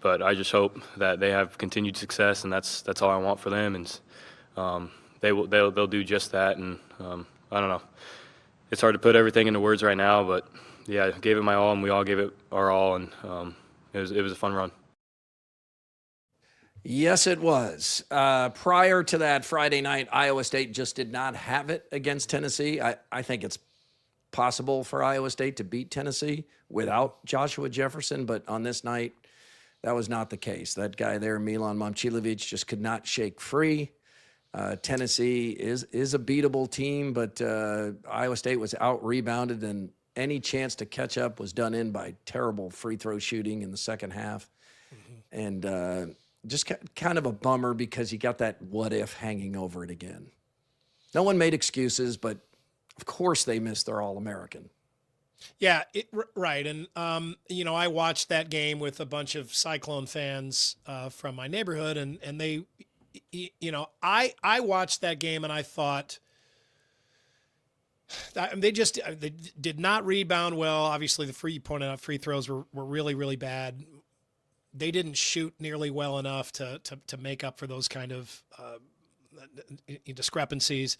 But I just hope that they have continued success, and that's all I want for them. And they'll do just that. And I don't know. It's hard to put everything into words right now, but yeah, I gave it my all, and we all gave it our all, and it was a fun run. Yes, it was. Prior to that Friday night, Iowa State just did not have it against Tennessee. I think it's possible for Iowa State to beat Tennessee without Joshua Jefferson, but on this night, that was not the case. That guy there, Milan Momcilovic, just could not shake free. Tennessee is a beatable team, but Iowa State was out-rebounded, and any chance to catch up was done in by terrible free throw shooting in the second half. Mm-hmm. And just kind of a bummer because you got that what if hanging over it again. No one made excuses, but of course they missed their All-American. Yeah, right. And, I watched that game with a bunch of Cyclone fans from my neighborhood, and they, I watched that game and I thought they did not rebound well. Obviously, you pointed out free throws were really, really bad. They didn't shoot nearly well enough to make up for those kind of discrepancies.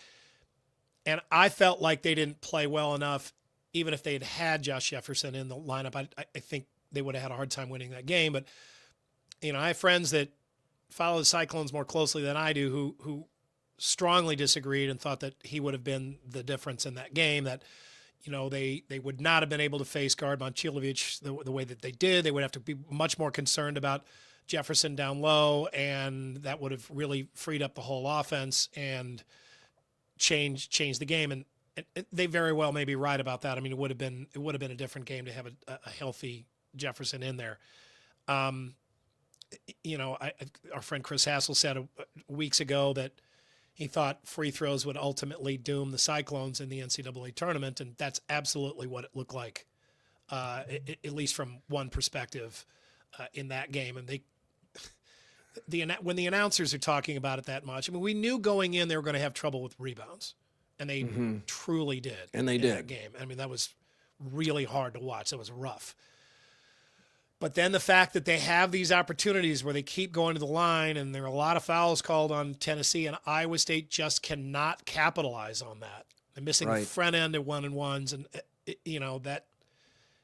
And I felt like they didn't play well enough. Even if they had Josh Jefferson in the lineup, I think they would have had a hard time winning that game. But, I have friends that follow the Cyclones more closely than I do who strongly disagreed and thought that he would have been the difference in that game, that, they would not have been able to face guard Momcilovic the way that they did. They would have to be much more concerned about Jefferson down low, and that would have really freed up the whole offense and changed the game. And they very well may be right about that. I mean, it would have been a different game to have a healthy Jefferson in there. Our friend Chris Hassel said weeks ago that he thought free throws would ultimately doom the Cyclones in the NCAA tournament, and that's absolutely what it looked like, at least from one perspective in that game. And when the announcers are talking about it that much, I mean, we knew going in they were going to have trouble with rebounds. And they truly did. And they did. That game. I mean, that was really hard to watch. That was rough. But then the fact that they have these opportunities where they keep going to the line, and there are a lot of fouls called on Tennessee, and Iowa State just cannot capitalize on that. They're missing the front end of 1-on-1s, and that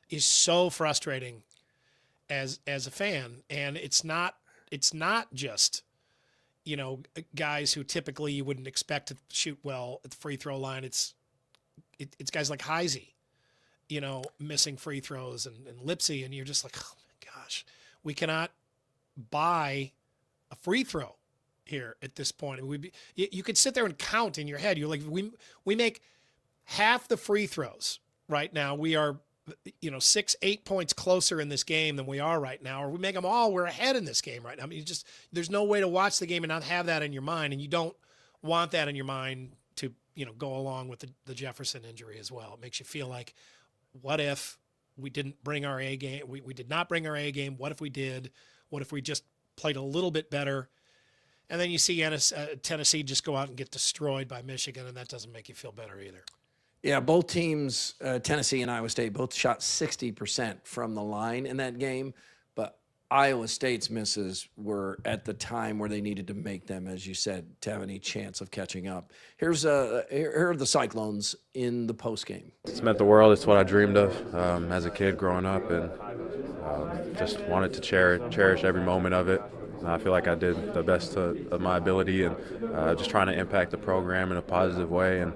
is so frustrating as a fan. And it's not just guys who typically you wouldn't expect to shoot well at the free throw line. It's guys like Heisey, missing free throws, and Lipsy, and you're just like, oh my gosh, we cannot buy a free throw here at this point. You could sit there and count in your head. You're like, we make half the free throws right now. We are 6-8 points closer in this game than we are right now, or we make them all, we're ahead in this game right now. I mean, there's no way to watch the game and not have that in your mind, and you don't want that in your mind to, go along with the Jefferson injury as well. It makes you feel like, what if we didn't bring our A game? We did not bring our A game. What if we did? What if we just played a little bit better? And then you see Tennessee just go out and get destroyed by Michigan, and that doesn't make you feel better either. Yeah, both teams, Tennessee and Iowa State, both shot 60% from the line in that game, but Iowa State's misses were at the time where they needed to make them, as you said, to have any chance of catching up. Here are the Cyclones in the postgame. It's meant the world. It's what I dreamed of as a kid growing up, and just wanted to cherish every moment of it. I feel like I did the best of my ability, and just trying to impact the program in a positive way and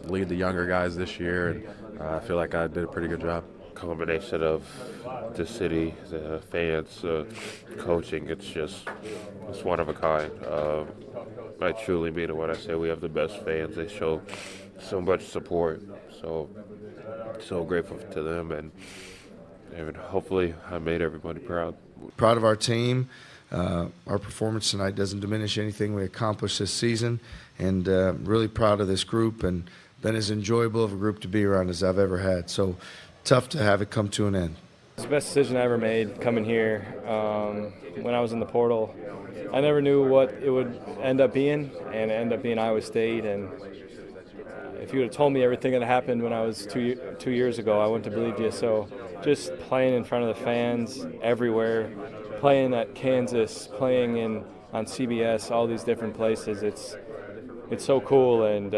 lead the younger guys this year, and I feel like I did a pretty good job. Combination of the city, the fans, coaching, it's one of a kind. I truly mean it when I say we have the best fans. They show so much support, so grateful to them, and hopefully I made everybody proud. Proud of our team. Our performance tonight doesn't diminish anything we accomplished this season, and really proud of this group, and been as enjoyable of a group to be around as I've ever had. So tough to have it come to an end. It's the best decision I ever made coming here. When I was in the portal, I never knew what it would end up being, and it ended up being Iowa State. And if you would have told me everything that happened when I was two years ago, I wouldn't have believed you. So just playing in front of the fans everywhere, playing at Kansas, playing on CBS, all these different places, it's so cool. And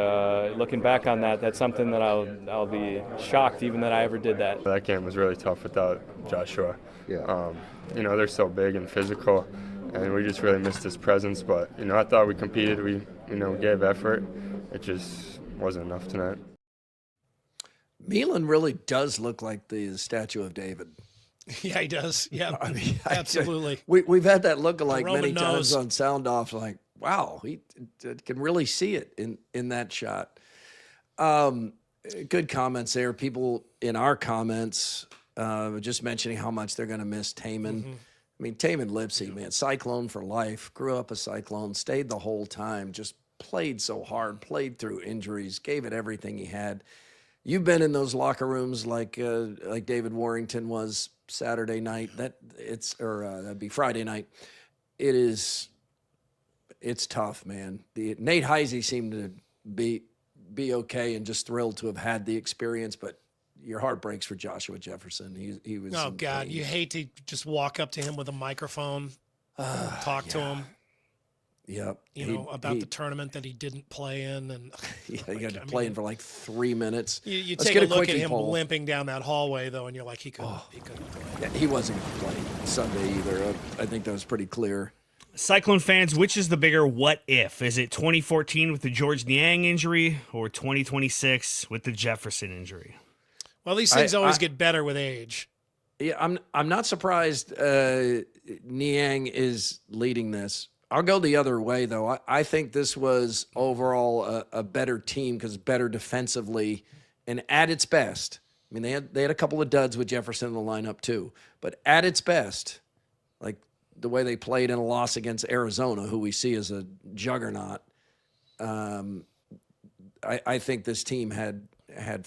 looking back on that, that's something that I'll be shocked even that I ever did that. That game was really tough without Joshua. Yeah. They're so big and physical, and we just really missed his presence. But I thought we competed. We gave effort. It just wasn't enough tonight. Milan really does look like the statue of David. Yeah, he does. Yeah, I mean, absolutely. We've had that look-alike many times on Sound Off. Like, wow, he can really see it in that shot. Good comments there. People in our comments just mentioning how much they're going to miss Taman. Mm-hmm. I mean, Taman Lipsy, man, Cyclone for life. Grew up a Cyclone, stayed the whole time. Just played so hard, played through injuries, gave it everything he had. You've been in those locker rooms like David Warrington was Saturday night. That'd be Friday night. It's tough, man. Nate Heisey seemed to be okay and just thrilled to have had the experience, but your heart breaks for Joshua Jefferson. He was. Oh God, you hate to just walk up to him with a microphone, talk to him. Yep. About the tournament that he didn't play in, and he got to play in for like 3 minutes. You Let's take get a look at him poll. limping down that hallway though, and you're like, he couldn't play. Yeah, he wasn't going to play Sunday either. I think that was pretty clear. Cyclone fans, which is the bigger what if? Is it 2014 with the George Niang injury or 2026 with the Jefferson injury? Well, these things always get better with age. Yeah, I'm not surprised Niang is leading this. I'll go the other way, though. I think this was overall a better team because better defensively and at its best. I mean, they had a couple of duds with Jefferson in the lineup too, but at its best, like the way they played in a loss against Arizona, who we see as a juggernaut, I think this team had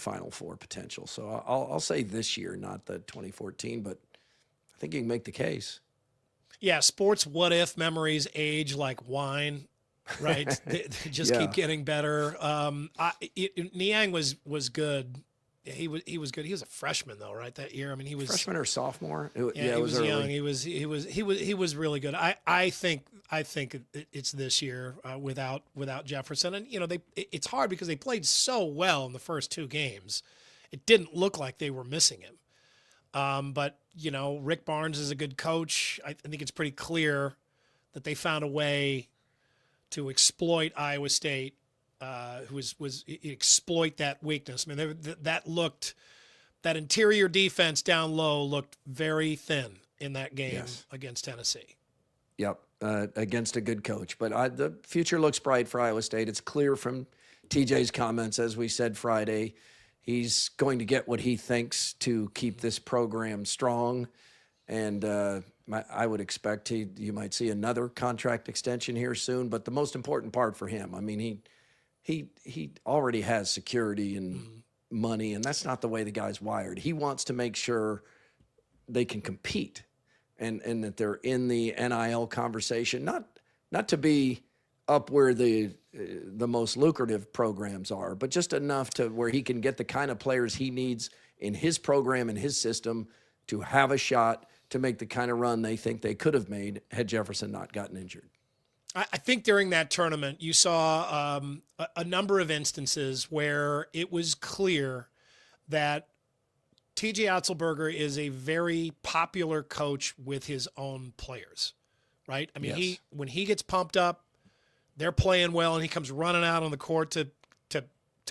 Final Four potential. So I'll say this year, not the 2014, but I think you can make the case. Yeah, sports what-if memories age like wine, right? they just keep getting better. Niang was good. He was good. He was a freshman though, right? That year. I mean, he was freshman or sophomore. He was young. He was really good. I think it's this year without Jefferson, and it's hard because they played so well in the first 2 games. It didn't look like they were missing him. But Rick Barnes is a good coach. I think it's pretty clear that they found a way to exploit Iowa State, exploit that weakness. I mean, that interior defense down low looked very thin in that game against Tennessee. Yep, against a good coach. But the future looks bright for Iowa State. It's clear from TJ's comments, as we said Friday. He's going to get what he thinks to keep this program strong. And I would expect you might see another contract extension here soon. But the most important part for him, I mean, he already has security and money, and that's not the way the guy's wired. He wants to make sure they can compete and that they're in the NIL conversation, not to be up where the most lucrative programs are, but just enough to where he can get the kind of players he needs in his program and his system to have a shot to make the kind of run they think they could have made had Jefferson not gotten injured. I think during that tournament, you saw a number of instances where it was clear that TJ Otzelberger is a very popular coach with his own players, right? I mean, when he gets pumped up, they're playing well, and he comes running out on the court to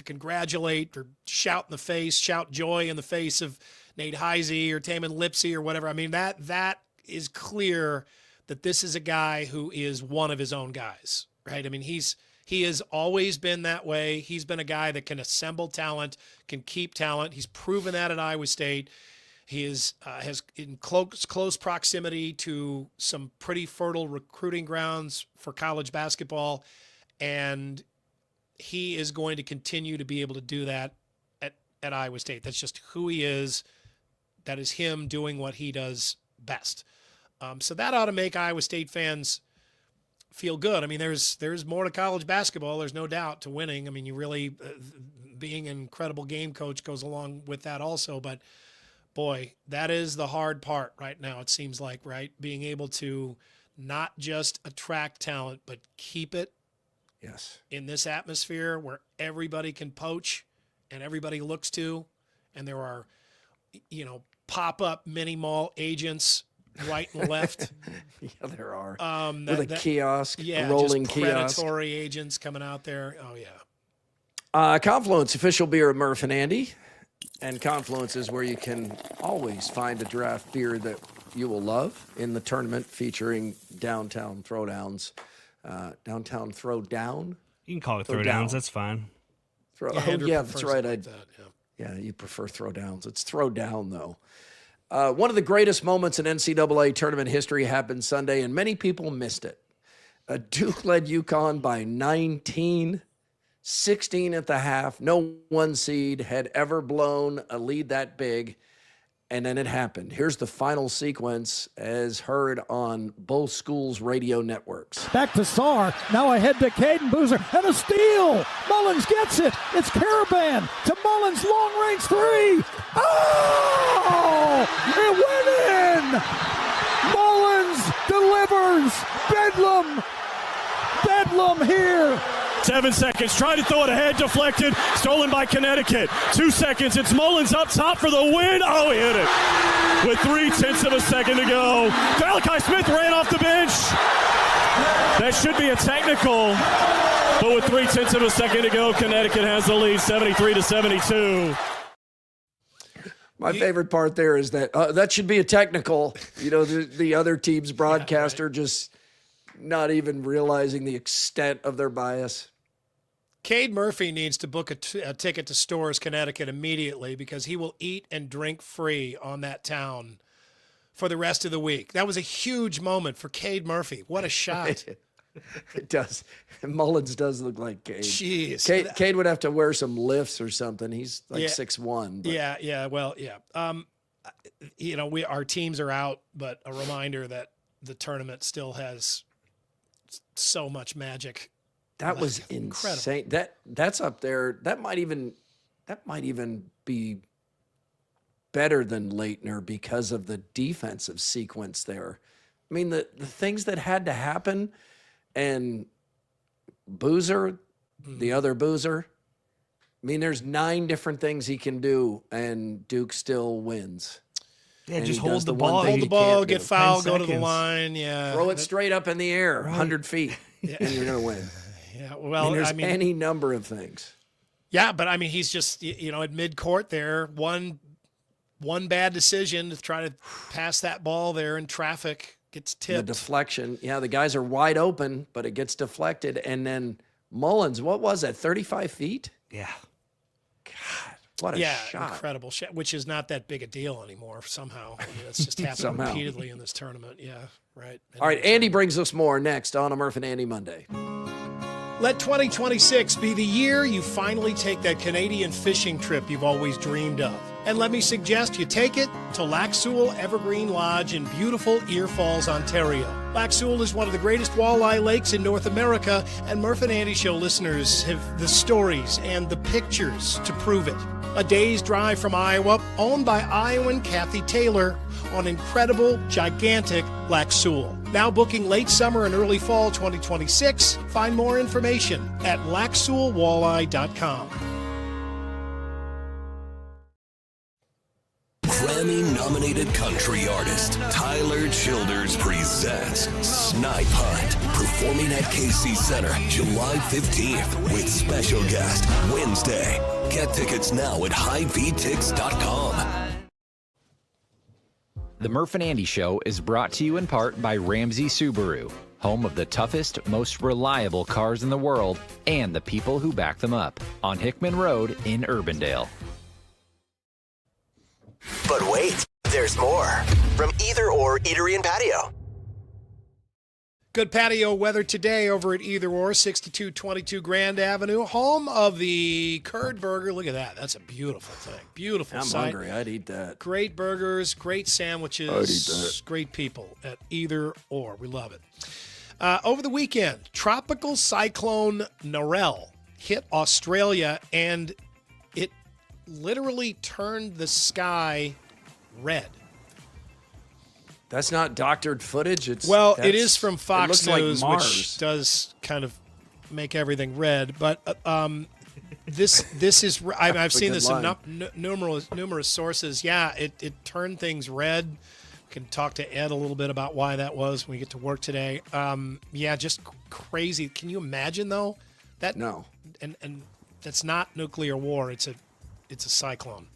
congratulate or shout joy in the face of Nate Heisey or Taman Lipsey or whatever. I mean, that is clear that this is a guy who is one of his own guys, right? I mean, he has always been that way. He's been a guy that can assemble talent, can keep talent. He's proven that at Iowa State. He has in close proximity to some pretty fertile recruiting grounds for college basketball, and he is going to continue to be able to do that at Iowa State. That's just who he is. That is him doing what he does best. So that ought to make Iowa State fans feel good. I mean, there's more to college basketball. There's no doubt to winning. I mean, you really being an incredible game coach goes along with that also, but boy, that is the hard part right now, it seems like, right? Being able to not just attract talent, but keep it in this atmosphere where everybody can poach and everybody looks to, and there are, pop-up mini mall agents right and left. Yeah, there are. With a kiosk, a rolling just kiosk. Predatory agents coming out there. Oh, yeah. Confluence, official beer of Murph and Andy. And Confluence is where you can always find a draft beer that you will love in the tournament featuring Downtown Throwdowns. Downtown Throwdown? You can call it Throwdowns. That's fine. That's right. Yeah, you prefer Throwdowns. It's Throwdown, though. One of the greatest moments in NCAA tournament history happened Sunday, and many people missed it. Duke led UConn by 19, 16 at the half. No one seed had ever blown a lead that big. And then it happened. Here's the final sequence as heard on both schools' radio networks. Back to Sarr. Now ahead to Caden Boozer. And a steal. Mullins gets it. It's Caravan to Mullins. Long-range three. Oh! It went in! Mullins delivers. Bedlam here. 7 seconds, trying to throw it ahead, deflected, stolen by Connecticut. 2 seconds, it's Mullins up top for the win. Oh, he hit it with 0.3 of a second to go. Malachi Smith ran off the bench. That should be a technical, but with 0.3 of a second to go, Connecticut has the lead, 73-72. My favorite part there is that that should be a technical. You know, the other team's broadcaster just not even realizing the extent of their bias. Cade Murphy needs to book a ticket to Storrs, Connecticut immediately because he will eat and drink free on that town for the rest of the week. That was a huge moment for Cade Murphy. What a shot. It does. Mullins does look like Cade. Jeez. Cade would have to wear some lifts or something. He's like 6'1". But. Yeah. Well, yeah. You know, our teams are out, but a reminder that the tournament still has so much magic. That was insane. That's up there. That might even be better than Leitner because of the defensive sequence there. I mean, the things that had to happen, and Boozer, the other Boozer. I mean, there's 9 different things he can do, and Duke still wins. Yeah, and just hold the ball. Hold the ball, get fouled, go to the line. Yeah, throw it straight up in the air, 100 feet, and you're gonna win. Yeah, well, there's any number of things. Yeah, but I mean, he's just at mid-court there. One bad decision to try to pass that ball there in traffic gets tipped. The deflection. Yeah, the guys are wide open, but it gets deflected, and then Mullins. What was that? 35 feet. Yeah. God. What a shot. Incredible shot, which is not that big a deal anymore somehow. I mean, that's just happened repeatedly in this tournament. Yeah, right. All right, Andy brings us more next on a Murph and Andy Monday. Let 2026 be the year you finally take that Canadian fishing trip you've always dreamed of. And let me suggest you take it to Lac Seul Evergreen Lodge in beautiful Ear Falls, Ontario. Lac Seul is one of the greatest walleye lakes in North America, and Murph and Andy Show listeners have the stories and the pictures to prove it. A day's drive from Iowa, owned by Iowan Kathy Taylor on incredible, gigantic Lac Seul. Now booking late summer and early fall 2026. Find more information at lacseulwalleye.com. Grammy-nominated country artist Tyler Childers presents Snipe Hunt, performing at KC Center July 15th with special guest Wednesday. Get tickets now at highvtix.com. The Murph and Andy Show is brought to you in part by Ramsey Subaru, home of the toughest, most reliable cars in the world and the people who back them up, on Hickman Road in Urbandale. But wait, there's more. From Either Or Eatery and Patio. Good patio weather today over at Either Or, 6222 Grand Avenue, home of the curd burger. Look at that. That's a beautiful thing. Beautiful sight. I'm hungry. I'd eat that. Great burgers, great sandwiches. I'd eat that. Great people at Either Or. We love it. Over the weekend, Tropical Cyclone Narelle hit Australia, and it literally turned the sky red. That's not doctored footage. It is from Fox News, like which does kind of make everything red. But this is I've seen this in numerous sources. Yeah, it turned things red. We can talk to Ed a little bit about why that was when we get to work today. Just crazy. Can you imagine though? No. And that's not nuclear war. It's a cyclone.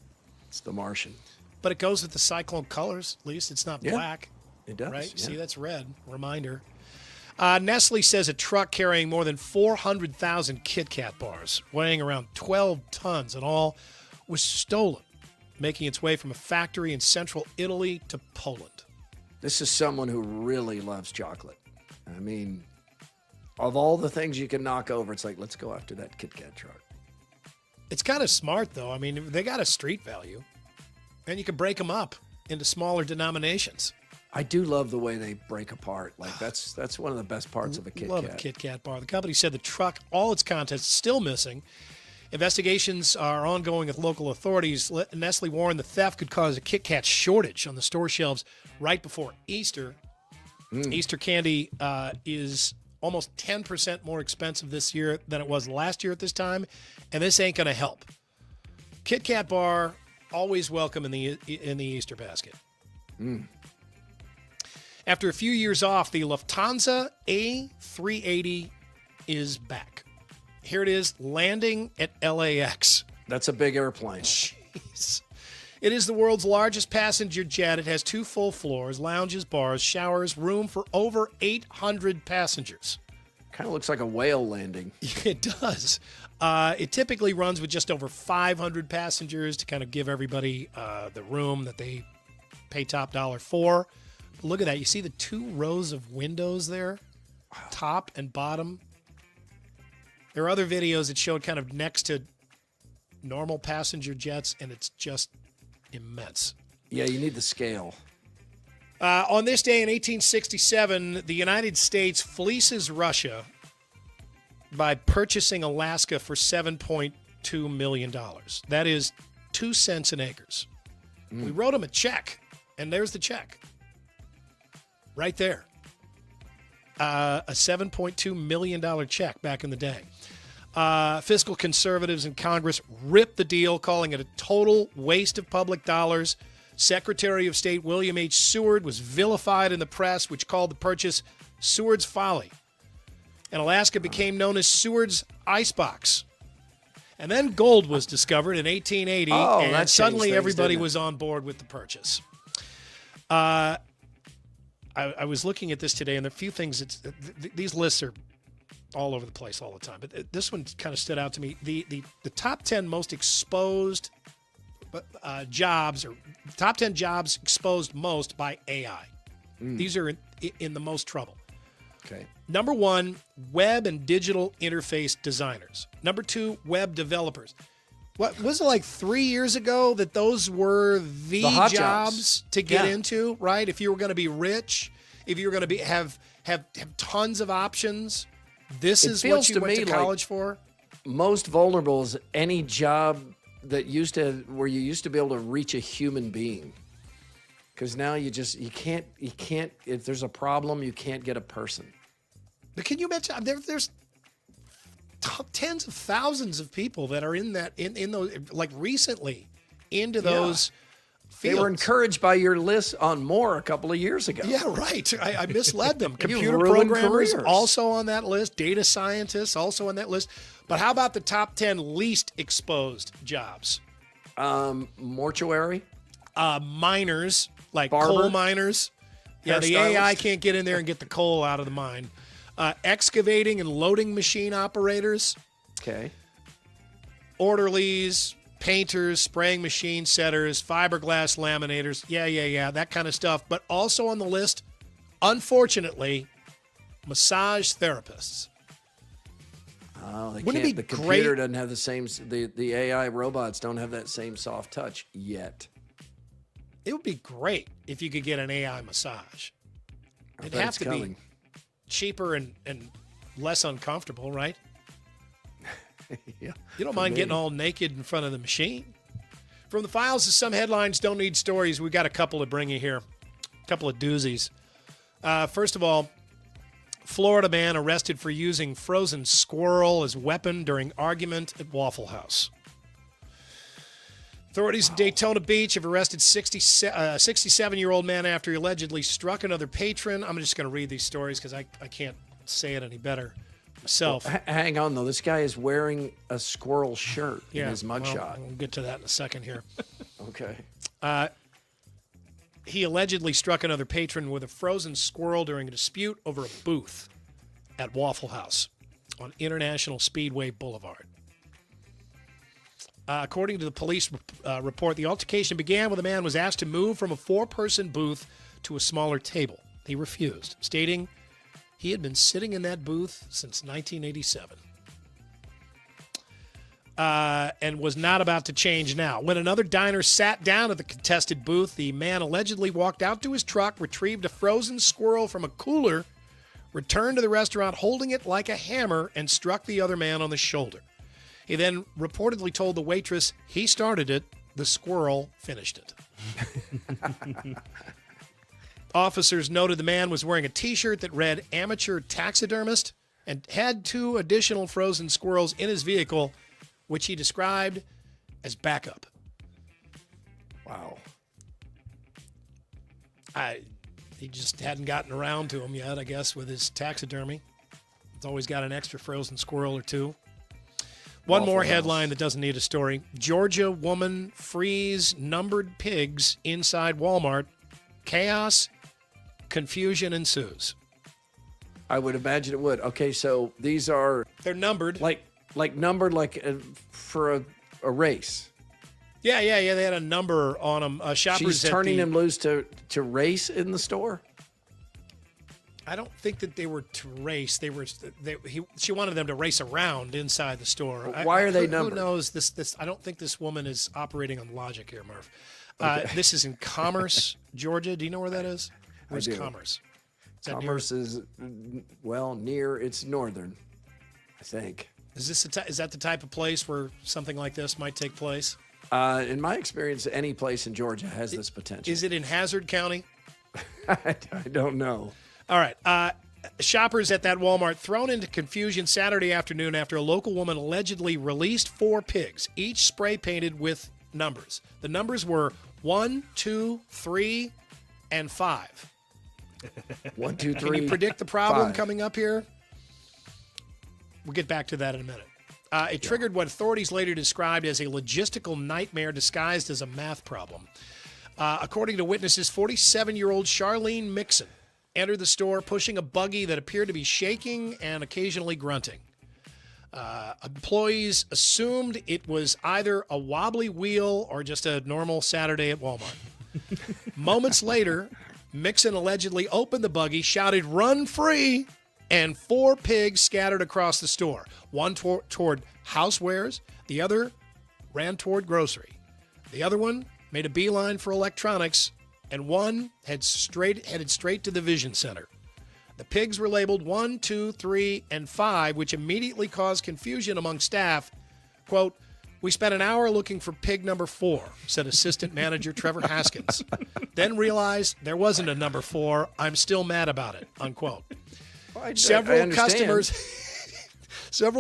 It's the Martian. But it goes with the cyclone colors. At least it's not black. It does. Right? Yeah. See, that's red. Reminder. Nestle says a truck carrying more than 400,000 Kit Kat bars, weighing around 12 tons in all, was stolen, making its way from a factory in central Italy to Poland. This is someone who really loves chocolate. I mean, Of all the things you can knock over, it's like, let's go after that Kit Kat truck. It's kind of smart, though. I mean, they got a street value, and you can break them up into smaller denominations. I do love the way they break apart. Like, that's one of the best parts of a Kit Kat. Love a Kit Kat bar. The company said the truck, all its contents, still missing. Investigations are ongoing with local authorities. Nestle warned the theft could cause a Kit Kat shortage on the store shelves right before Easter. Easter candy is almost 10% more expensive this year than it was last year at this time, and this ain't going to help. Kit Kat bar, always welcome in the Easter basket. After a few years off, the Lufthansa A380 is back. Here it is, landing at LAX. That's a big airplane. Jeez. It is the world's largest passenger jet. It has 2 full floors, lounges, bars, showers, room for over 800 passengers. Kind of looks like a whale landing. It does. It typically runs with just over 500 passengers to kind of give everybody the room that they pay top dollar for. Look at that. You see the 2 rows of windows there, top and bottom. There are other videos that showed kind of next to normal passenger jets, and it's just immense. Yeah, you need the scale. On this day in 1867, the United States fleeces Russia by purchasing Alaska for $7.2 million. That is 2 cents an acre. We wrote them a check, and there's the check. Right there. A $7.2 million check back in the day. Fiscal conservatives in Congress ripped the deal, calling it a total waste of public dollars. Secretary of State William H. Seward was vilified in the press, which called the purchase Seward's folly. And Alaska became known as Seward's icebox. And then gold was discovered in 1880, and suddenly everybody was on board with the purchase. I was looking at this today, and there are a few things. These lists are all over the place all the time, but this one kind of stood out to me. The top 10 most exposed jobs, or top 10 jobs exposed most by AI. These are in the most trouble. Okay. Number 1, web and digital interface designers. Number 2, web developers. What was it, like 3 years ago that those were the hot jobs to get into, right? If you were going to be rich, if you were going to have tons of options, this is what you went to college for. Most vulnerable is any job that where you used to be able to reach a human being. Because now you can't, if there's a problem, you can't get a person. But can you imagine, there's tens of thousands of people that are in those, like recently, into those fields. They were encouraged by your list on More a couple of years ago. Yeah, right. I misled them. You Computer ruined programmers careers. also on that list. Data scientists also on that list. But how about the top 10 least exposed jobs? Mortuary. Miners, like Barber. coal miners. Yeah, the AI can't get in there and get the coal out of the mine. Excavating and loading machine operators. Okay. Orderlies, painters, spraying machine setters, fiberglass laminators. Yeah, that kind of stuff. But also on the list, unfortunately, massage therapists. Oh, they Wouldn't it can't. be The computer great- doesn't have the same. The AI robots don't have that same soft touch yet. It would be great if you could get an AI massage. It'd have to be cheaper and less uncomfortable, right? Yeah. You don't mind getting all naked in front of the machine. From the files of some headlines don't need stories, we've got a couple to bring you here. A couple of doozies. First of all, Florida man arrested for using frozen squirrel as weapon during argument at Waffle House. Authorities in Daytona Beach have arrested 67-year-old man after he allegedly struck another patron. I'm just going to read these stories because I can't say it any better myself. Well, hang on, though. This guy is wearing a squirrel shirt in his mugshot. We'll get to that in a second here. Okay. He allegedly struck another patron with a frozen squirrel during a dispute over a booth at Waffle House on International Speedway Boulevard. According to the police report, the altercation began when the man was asked to move from a 4-person booth to a smaller table. He refused, stating He had been sitting in that booth since 1987. And was not about to change now. When another diner sat down at the contested booth, the man allegedly walked out to his truck, retrieved a frozen squirrel from a cooler, returned to the restaurant holding it like a hammer, and struck the other man on the shoulder. He then reportedly told the waitress he started it, the squirrel finished it. Officers noted the man was wearing a T-shirt that read amateur taxidermist and had 2 additional frozen squirrels in his vehicle, which he described as backup. Wow. He just hadn't gotten around to him yet, I guess, with his taxidermy. He's always got an extra frozen squirrel or 2. One more headline that doesn't need a story. Georgia woman frees numbered pigs inside Walmart. Chaos, confusion ensues. I would imagine it would. Okay, so these are... They're numbered. Like numbered for a race. Yeah. They had a number on them. Shoppers. She's turning them loose to race in the store. I don't think that they were to race. She wanted them to race around inside the store. Why are they numbered? Who knows this? I don't think this woman is operating on logic here, Murph. Okay. This is in Commerce, Georgia. Do you know where that is? Where's I do. Commerce? Commerce is near. It's northern, I think. Is that the type of place where something like this might take place? In my experience, any place in Georgia has this potential. Is it in Hazard County? I don't know. All right. Shoppers at that Walmart thrown into confusion Saturday afternoon after a local woman allegedly released 4 pigs, each spray painted with numbers. The numbers were 1, 2, 3, and 5. 1, 2, 3. Can you predict the problem 5. coming up here? We'll get back to that in a minute. It triggered what authorities later described as a logistical nightmare disguised as a math problem. According to witnesses, 47-year-old Charlene Mixon entered the store pushing a buggy that appeared to be shaking and occasionally grunting. Employees assumed it was either a wobbly wheel or just a normal Saturday at Walmart. Moments later, Mixon allegedly opened the buggy, shouted, "Run free!" and 4 pigs scattered across the store. One toward housewares, the other ran toward grocery. The other one made a beeline for electronics, and one headed straight to the Vision Center. The pigs were labeled 1, 2, 3, and 5, which immediately caused confusion among staff. Quote, "We spent an hour looking for pig number 4, said assistant manager Trevor Haskins. Then realized there wasn't a number 4. I'm still mad about it," unquote. Several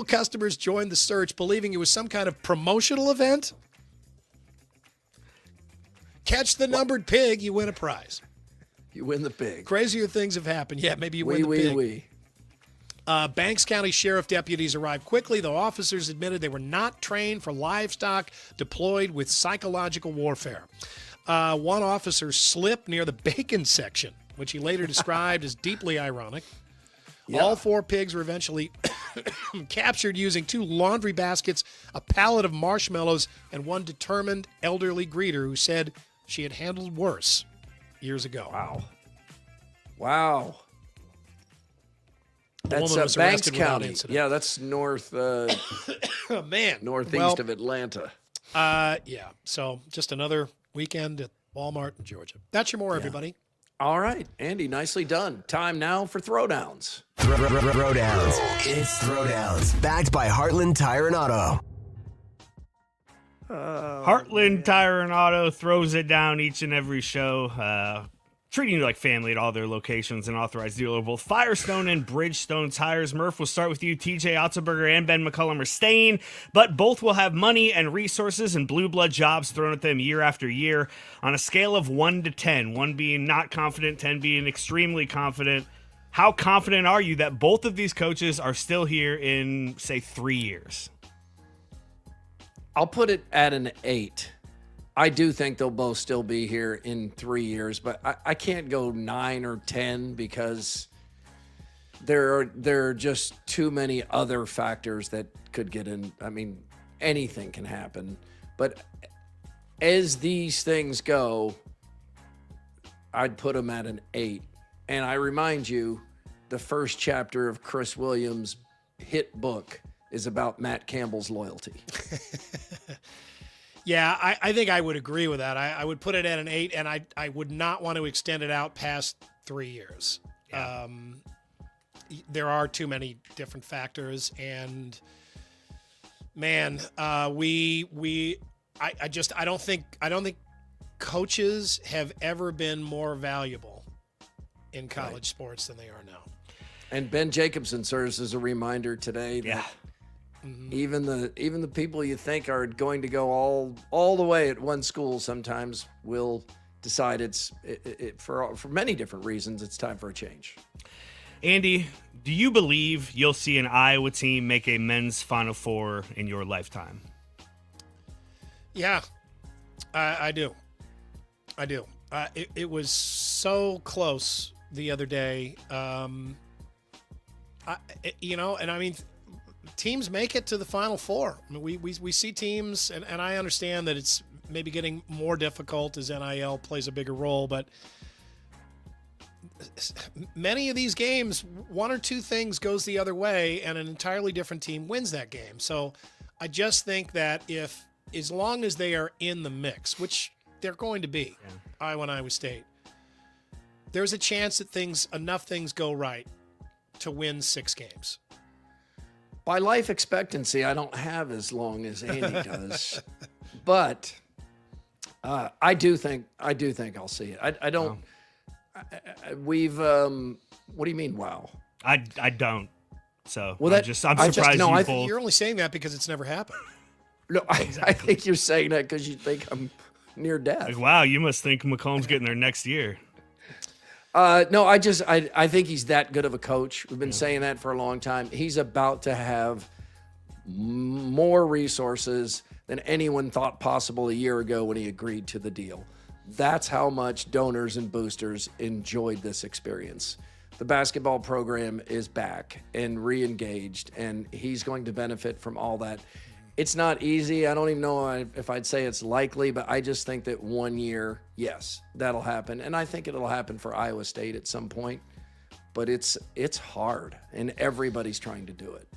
customers joined the search, believing it was some kind of promotional event. Catch the numbered pig, you win a prize. You win the pig. Crazier things have happened. Yeah, maybe you win the pig. Banks County Sheriff deputies arrived quickly, though officers admitted they were not trained for livestock deployed with psychological warfare. One officer slipped near the bacon section, which he later described as deeply ironic. Yeah. All 4 pigs were eventually captured using 2 laundry baskets, a pallet of marshmallows, and one determined elderly greeter who said she had handled worse years ago. Wow. That's Banks County. Yeah, that's north. Northeast of Atlanta. Yeah. So just another weekend at Walmart in Georgia. That's your more, everybody. All right, Andy, nicely done. Time now for Throwdowns. Throwdowns. It's Throwdowns. Backed by Heartland Tire and Auto. Heartland Tire and Auto throws it down each and every show, treating you like family at all their locations, an authorized dealer of both Firestone and Bridgestone tires. Murph, we'll start with you. TJ Otzelberger and Ben McCollum are staying, but both will have money and resources and blue blood jobs thrown at them year after year on a scale of 1 to 10, 1 being not confident, 10 being extremely confident. How confident are you that both of these coaches are still here in, say, 3 years? I'll put it at an 8. I do think they'll both still be here in 3 years, but I can't go 9 or 10 because there are just too many other factors that could get in. I mean, anything can happen. But as these things go, I'd put them at an 8. And I remind you, the first chapter of Chris Williams' hit book is about Matt Campbell's loyalty. Yeah, I think I would agree with that. I would put it at an 8, and I would not want to extend it out past 3 years. Yeah. There are too many different factors, and man, I don't think coaches have ever been more valuable in college sports than they are now. And Ben Jacobson serves as a reminder today that even the people you think are going to go all the way at one school sometimes will decide for many different reasons it's time for a change. Andy, do you believe you'll see an Iowa team make a men's Final Four in your lifetime? Yeah, I do. It was so close the other day. Teams make it to the Final Four. I mean, we see teams, and I understand that it's maybe getting more difficult as NIL plays a bigger role, but many of these games, one or two things goes the other way, and an entirely different team wins that game. So I just think that as long as they are in the mix, which they're going to be, Iowa and Iowa State, there's a chance that enough things go right to win 6 games. By life expectancy, I don't have as long as Andy does, but I do think I'll see it. I don't. Wow. We've. What do you mean? Wow. I don't. So I'm surprised. You're only saying that because it's never happened. No, I think you're saying that because you think I'm near death. Like, wow, you must think McCollum's getting there next year. No, I think he's that good of a coach. We've been saying that for a long time. He's about to have more resources than anyone thought possible a year ago when he agreed to the deal. That's how much donors and boosters enjoyed this experience. The basketball program is back and re-engaged, and he's going to benefit from all that. It's not easy. I don't even know if I'd say it's likely, but I just think that 1 year, yes, that'll happen. And I think it'll happen for Iowa State at some point. But it's hard, and everybody's trying to do it.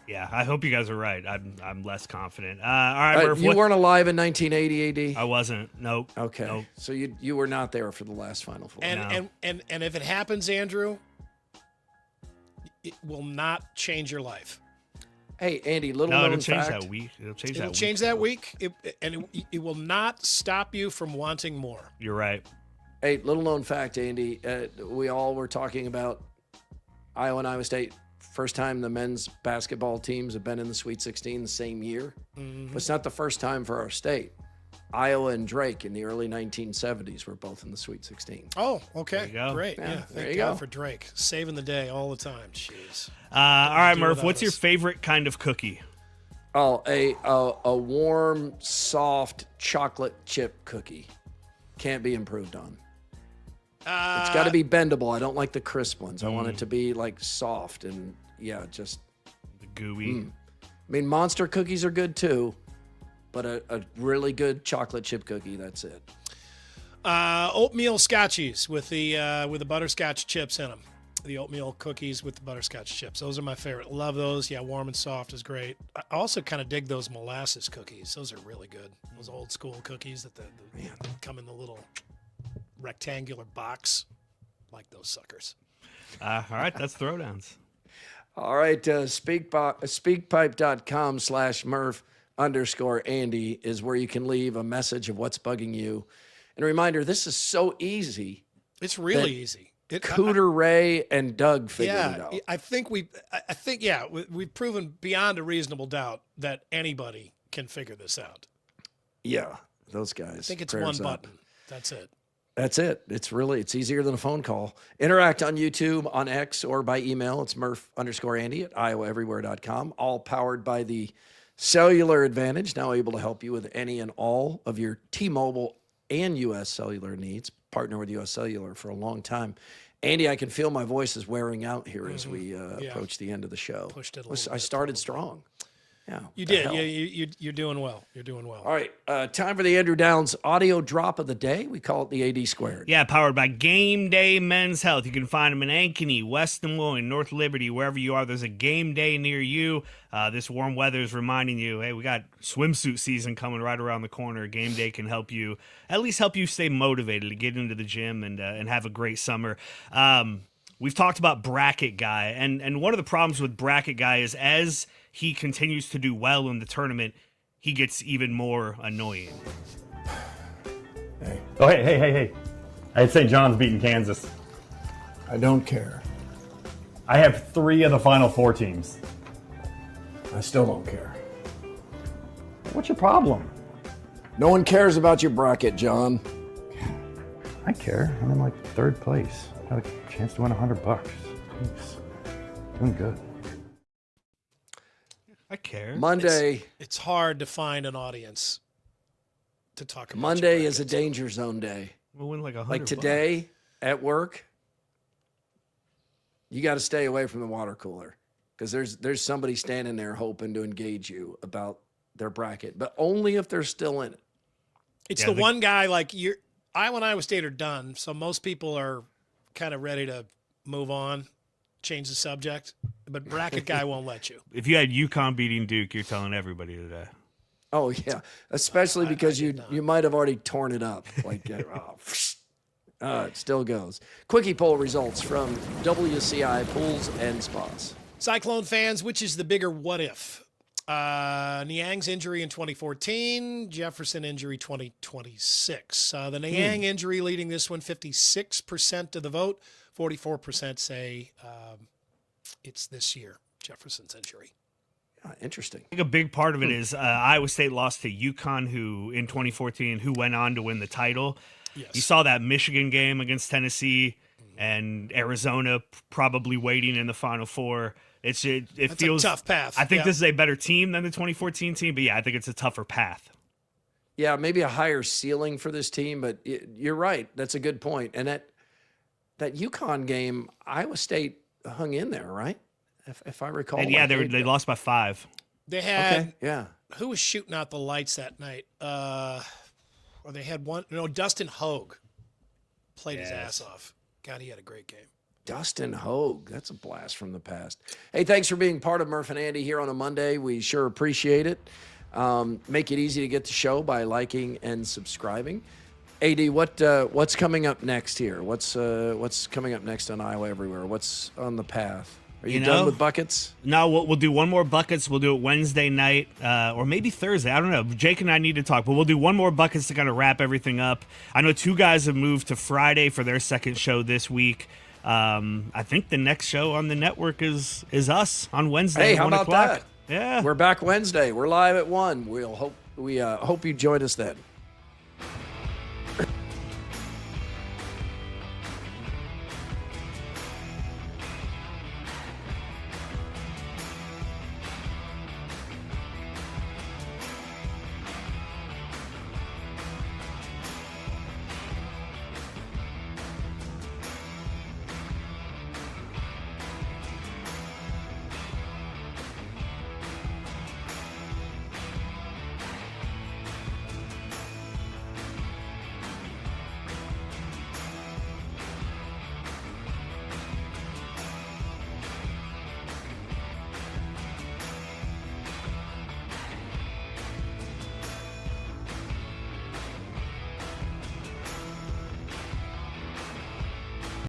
Yeah, I hope you guys are right. I'm less confident. All right, Murph, you weren't alive in 1980 AD? I wasn't. Nope. Okay. Nope. So you were not there for the last Final Four. And if it happens, Andrew, it will not change your life. Hey, Andy, little known fact. It'll change that week. It will not stop you from wanting more. You're right. Hey, little known fact, Andy. We all were talking about Iowa and Iowa State. First time the men's basketball teams have been in the Sweet 16 the same year. Mm-hmm. But it's not the first time for our state. Iowa and Drake in the early 1970s were both in the Sweet 16. Oh, okay. Great. Yeah, thank God for Drake. Saving the day all the time. Jeez. All right, Murph, what's your favorite kind of cookie? Oh, a warm, soft chocolate chip cookie. Can't be improved on. It's got to be bendable. I don't like the crisp ones. I want it to be like soft and just gooey. I mean, Monster cookies are good too, but a really good chocolate chip cookie, that's it. Oatmeal scotchies with the butterscotch chips in them. The oatmeal cookies with the butterscotch chips. Those are my favorite. Love those. Yeah, warm and soft is great. I also kind of dig those molasses cookies. Those are really good. Those old school cookies that come in the little rectangular box. Like those suckers. All right, that's Throwdowns. All right, speakpipe.com/Murph_Andy is where you can leave a message of what's bugging you. And a reminder, this is so easy. It's really easy. Cooter Ray and Doug figured it out. I think we've proven beyond a reasonable doubt that anybody can figure this out. Yeah, those guys. I think it's one button. That's it. That's it. It's easier than a phone call. Interact on YouTube, on X, or by email. It's Murph_Andy at iowaeverywhere.com. All powered by the Cellular Advantage, now able to help you with any and all of your T-Mobile and U.S. Cellular needs. Partner with U.S. Cellular for a long time. Andy, I can feel my voice is wearing out here as we approach the end of the show. Pushed it a little I started strong. Yeah, You the did. hell? You're doing well. You're doing well. All right, time for the Andrew Downs audio drop of the day. We call it the AD Squared. Yeah, powered by Game Day Men's Health. You can find them in Ankeny, West Des Moines, North Liberty, wherever you are. There's a game day near you. This warm weather is reminding you, hey, we got swimsuit season coming right around the corner. Game day can help you, at least help you stay motivated to get into the gym and have a great summer. We've talked about Bracket Guy, and one of the problems with Bracket Guy is as he continues to do well in the tournament, he gets even more annoying. Hey. Oh, hey. I had St. John's beating Kansas. I don't care. I have 3 of the Final 4 teams. I still don't care. What's your problem? No one cares about your bracket, John. I care. I'm in like 3rd place. Got a chance to win $100. Jeez. Doing good. I care. Monday. It's hard to find an audience to talk about. Monday is a danger zone day. We'll win like $100. Like today at work, you got to stay away from the water cooler because there's somebody standing there hoping to engage you about their bracket, but only if they're still in it. It's the one guy like Iowa and Iowa State are done, so most people are kind of ready to move on, change the subject, but Bracket Guy won't let you. If you had UConn beating Duke, you're telling everybody today. Oh yeah, especially because you might have already torn it up. Like it still goes. Quickie poll results from WCI Pools and Spas. Cyclone fans, which is the bigger what if? Niang's injury in 2014, Jefferson injury 2026. The Niang injury leading this one, 56% of the vote. 44% say it's this year, Jefferson's injury. Interesting. I think a big part of it is Iowa State lost to UConn, who in 2014, who went on to win the title. Yes. You saw that Michigan game against Tennessee and Arizona probably waiting in the Final Four. It feels a tough path. I think this is a better team than the 2014 team, but yeah, I think it's a tougher path. Yeah, maybe a higher ceiling for this team, but you're right. That's a good point. And that UConn game, Iowa State hung in there, right? If I recall. And yeah, they lost by 5. They had yeah. Who was shooting out the lights that night? Or they had one. No, Dustin Hogue played his ass off. God, he had a great game. Dustin Hogue. That's a blast from the past. Hey, thanks for being part of Murph and Andy here on a Monday. We sure appreciate it. Make it easy to get the show by liking and subscribing. AD, what's coming up next here? What's coming up next on Iowa Everywhere? What's on the path? Are you done with buckets? No, we'll do one more buckets. We'll do it Wednesday night or maybe Thursday. I don't know. Jake and I need to talk, but we'll do one more buckets to kind of wrap everything up. I know 2 guys have moved to Friday for their second show this week. I think the next show on the network is us on Wednesday. Hey, how about that? Yeah, we're back Wednesday. We're live at 1. We hope you join us then.